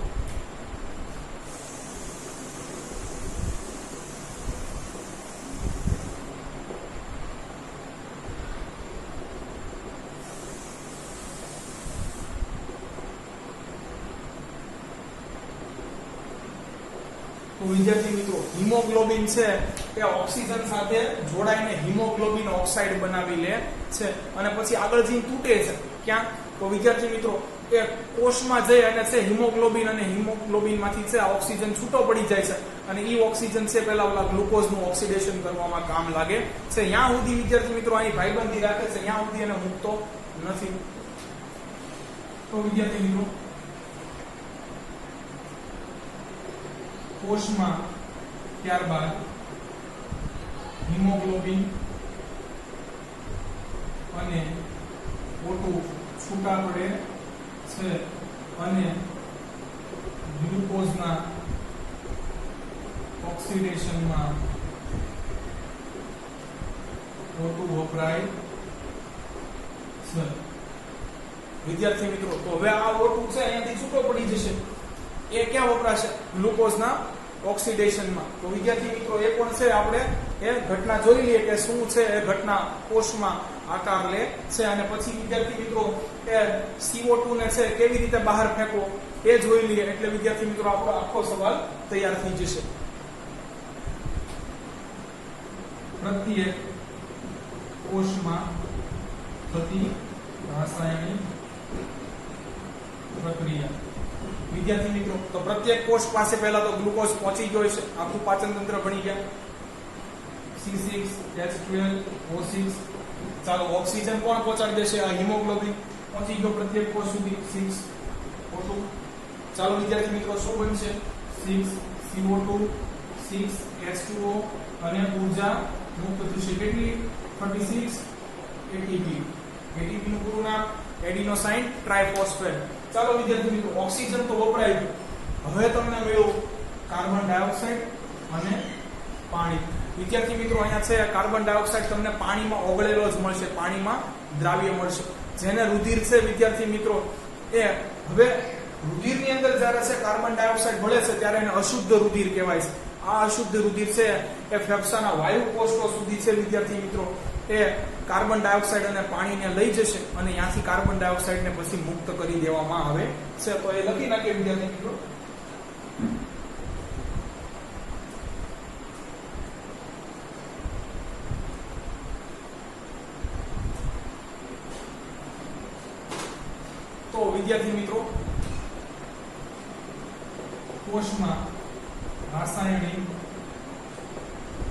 તો વિદ્યાર્થી મિત્રો હિમોગ્લોબિન છે એ ઓક્સિજન સાથે જોડાઈને હિમોગ્લોબિન ઓક્સાઇડ બનાવી લે છે અને પછી આગળ જઈને તૂટે છે. ક્યાં? તો વિદ્યાર્થી મિત્રો એ કોષમાં જઈ અને છે હિમોગ્લોબિન અને હિમોગ્લોબિનમાંથી છે ઓક્સિજન છૂટો પડી જાય છે અને એ ઓક્સિજન છે પેલા ઓલા ગ્લુકોઝનું ઓક્સિડેશન કરવામાં કામ લાગે છે. ત્યાં સુધી વિદ્યાર્થી મિત્રો અહીં ભાઈબંધી રાખે છે, ત્યાં સુધી એને મૂકતો નથી. તો વિદ્યાર્થી મિત્રો કોષમાં ત્યારબાદ હિમોગ્લોબિન અને O2 છૂટા પડે છે અને ગ્લુકોઝના ઓક્સિડેશનમાં O2 વપરાય છે. વિદ્યાર્થી મિત્રો તો હવે આ O2 છે અહીંયાથી છૂટો પડી જશે, એ ક્યાં વપરાશે? ગ્લુકોઝના ઓક્સિડેશનમાં. તો વિદ્યાર્થી મિત્રો એ પણ છે આપણે એ ઘટના જોઈ લઈએ કે શું છે એ ઘટના કોષમાં આકાર લે છે અને પછી વિદ્યાર્થી મિત્રો એ CO2 ને છે કેવી રીતે બહાર ફેંકવો એ જોઈ લઈએ એટલે વિદ્યાર્થી મિત્રો આપણો આખો સવાલ તૈયાર થઈ જશે. પ્રત્યેક કોષમાં થતી રાસાયણિક પ્રક્રિયા. વિદ્યાર્થી મિત્રો તો પ્રત્યેક કોષ પાસે પહેલા તો ગ્લુકોઝ પહોંચી ગયો છે, આખું પાચન તંત્ર ભણી ગયા. C6H12O6. ચાલો ઓક્સિજન કોણ પહોંચાડી દેશે? આ હિમોગ્લોબિન પહોંચી ગયો પ્રત્યેક કોષ સુધી. 6O2. ચાલો વિદ્યાર્થી મિત્રો શું બનશે? 6CO2 6H2O અને ઉર્જા મુક્ત થશે. કેટલી? 36 ATP. ATP નું પૂરું નામ એડિનોસાઇન ટ્રાઇફોસ્ફેટ. ચાલો વિદ્યાર્થી મિત્રો ઓક્સિજન તો વપરાય ગયું, હવે તમને મળ્યું કાર્બન ડાયોક્સાઇડ અને પાણી. વિદ્યાર્થી મિત્રો અહીંયા છે કાર્બન ડાયોક્સાઇડ તમને પાણીમાં ઓગળેલો જ મળશે, પાણીમાં દ્રાવ્ય મળશે. જેને રુધિર છે વિદ્યાર્થી મિત્રો એ હવે રુધિરની અંદર જ્યારે છે કાર્બન ડાયોક્સાઇડ ભળે છે ત્યારે એને અશુદ્ધ રુધિર કહેવાય છે. આ અશુદ્ધ રુધિર છે એ ફેફસાના વાયુ કોષો સુધી છે વિદ્યાર્થી મિત્રો એ કાર્બન ડાયોક્સાઇડ અને પાણીને લઈ જશે અને ત્યાંથી કાર્બન ડાયોક્સાઇડને પછી મુક્ત કરી દેવામાં આવે છે. તો એ લખી નાખીએ વિદ્યાર્થી મિત્રો. તો વિદ્યાર્થી મિત્રો કોષમાં રાસાયણિક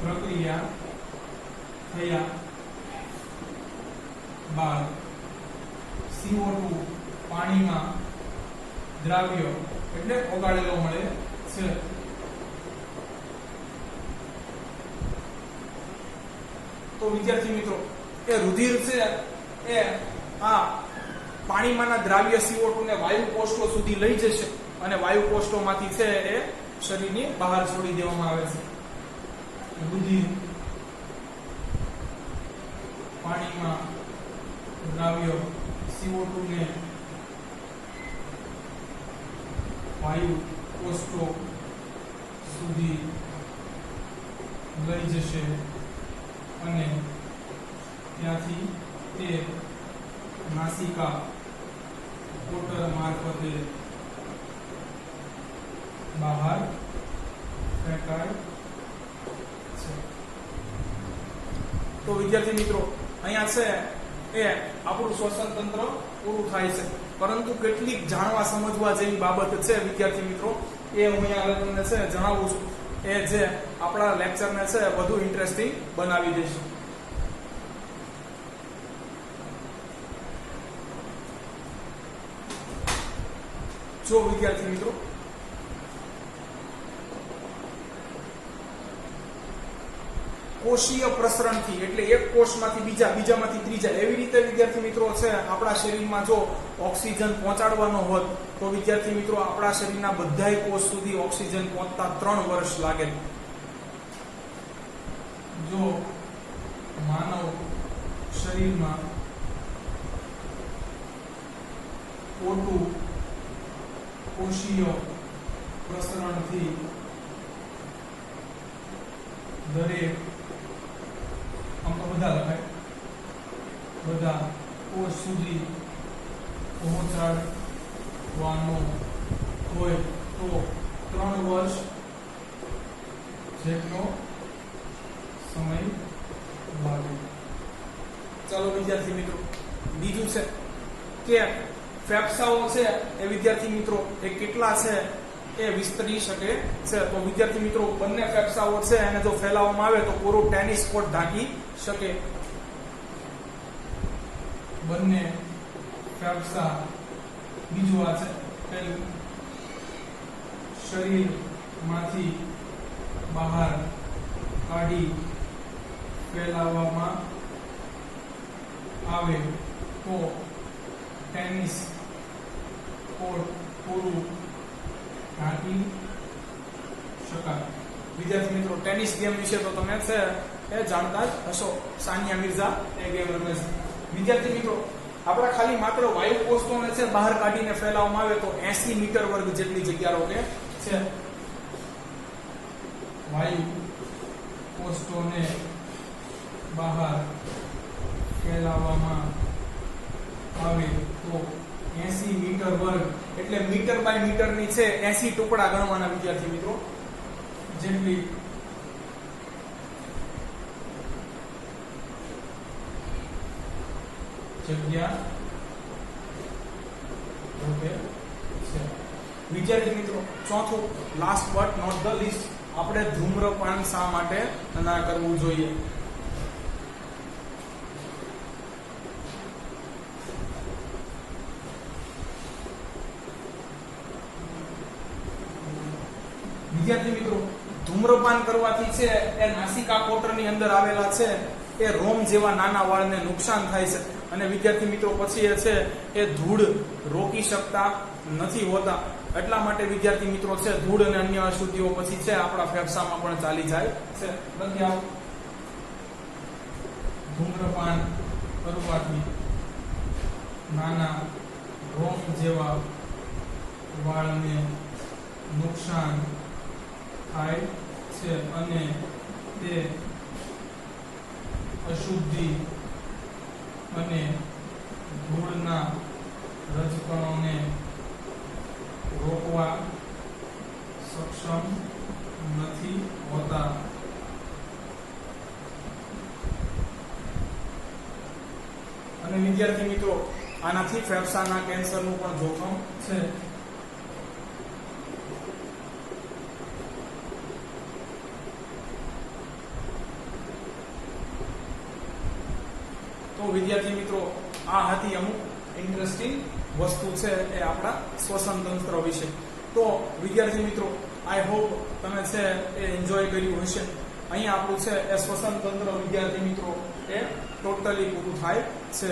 પ્રક્રિયા થયા બાદ CO2 પાણીમાં દ્રાવ્ય એટલે ઓગાળેલો મળે છે. તો વિદ્યાર્થી મિત્રો એ રુધિર છે એ આ પાણીમાંના દ્રાવ્ય CO2 ને વાયુ કોષો સુધી લઈ જશે અને વાયુ કોષોમાંથી છે એ શરીરની બહાર છોડી દેવામાં આવે છે. રુધિર પાણીમાં દ્રાવ્ય CO2 ને વાયુ કોષો સુધી લઈ જશે અને ત્યાંથી તે નાસિકા કોટર મારફતે બહાર ફેંકાય છે. તો વિદ્યાર્થી મિત્રો અહીંયા છે એ આપણું શ્વસન તંત્ર પૂરું થાય છે, પરંતુ કેટલીક જાણવા સમજવા જેવી બાબત છે વિદ્યાર્થી મિત્રો એ હું અહીંયા તમને છે જણાવું છું, એ જે આપણા લેક્ચરને છે વધુ ઇન્ટરેસ્ટિંગ બનાવી દેશે. જો વિદ્યાર્થી મિત્રો કોષીય પ્રસરણથી એટલે એક કોષમાંથી બીજા, બીજામાંથી ત્રીજા એવી રીતે વિદ્યાર્થી મિત્રો છે આપણા શરીરમાં જો ઓક્સિજન પહોંચાડવાનો હોત તો વિદ્યાર્થી મિત્રો આપણા શરીરના બધાય કોષ સુધી ઓક્સિજન પહોંચતા 3 વર્ષ લાગે. જો માનવ શરીરમાં O2 કોષીય પ્રસરણથી દરેક બધા લખાય બધા કોષ સુધી પહોંચાડવાનો હોય તો 3 વર્ષ જેટલો સમય લાગે. ચાલો વિદ્યાર્થી મિત્રો, બીજું છે કે ફેફસાઓ છે એ વિદ્યાર્થી મિત્રો એ કેટલા છે એ વિસ્તરી શકે છે. તો વિદ્યાર્થી મિત્રો બંને ફેફસાઓ છે એને જો ફેલાવવામાં આવે તો પૂરો ટેનિસ કોર્ટ ઢાંકી શકે. બંને ફેફસા, બીજું આ છે પહેલું, શરીરમાંથી બહાર કાઢી ફેલાવવામાં આવે તો ટેનિસ કોર્ટ પૂરું ઢાંકી શકાય. વિદ્યાર્થી મિત્રો ટેનિસ ગેમ વિશે તો તમે છે એ જાણતા જ હશો. સાનિયા મિર્ઝા એ ગેમ રમે છે. વિદ્યાર્થી મિત્રો આપણા ખાલી માત્ર વાયુ કોષોને છે બહાર કાઢીને ફેલાવવામાં આવે તો 80 મીટર વર્ગ જેટલી જગ્યા રોકે છે. વાયુ કોષોને બહાર ફેલાવવામાં આવે તો 80 મીટર વર્ગ એટલે મીટર બાય મીટર ની છે 80 ટુકડા ગણવાના વિદ્યાર્થી મિત્રો જેટલી જગ્યા ઓકે છે. વિદ્યાર્થી મિત્રો ચોથું, last but not the least, આપણે ધૂમ્રપાન શા માટે ના કરવું જોઈએ? વિદ્યાર્થી મિત્રો ધૂમ્રપાન કરવાથી છે એ નાસિકા કોટરની અંદર આવેલા છે એ રોમ જેવા નાના વાળને નુકસાન થાય છે અને વિદ્યાર્થી મિત્રો પછી એ છે એ ધૂળ રોકી શકતા નથી હોતા. એટલા માટે વિદ્યાર્થી મિત્રો છે ધૂળ અને અન્ય અશુદ્ધિઓ પછી છે આપણા ફેફસામાં પણ ચાલી જાય છે. નથી આવું ધૂમ્રપાન કરવાથી નાના રોમ જેવા વાળને નુકસાન થાય છે અને તે અશુદ્ધિ અને ધૂળના રજકણોને રોકવા સક્ષમ નથી હોતા. અને વિદ્યાર્થી મિત્રો આનાથી ફેફસાના કેન્સરનું પણ જોખમ છે. તો વિદ્યાર્થી મિત્રો આ હતી અમુક ઇન્ટરેસ્ટિંગ વસ્તુ છે એ આપણા શ્વસન તંત્ર વિશે. તો વિદ્યાર્થી મિત્રો આઈ હોપ તમે છે એ એન્જોય કર્યું હશે. અહીંયા આપણું છે એ શ્વસન તંત્ર વિદ્યાર્થી મિત્રો એ ટોટલી પૂરું થાય છે.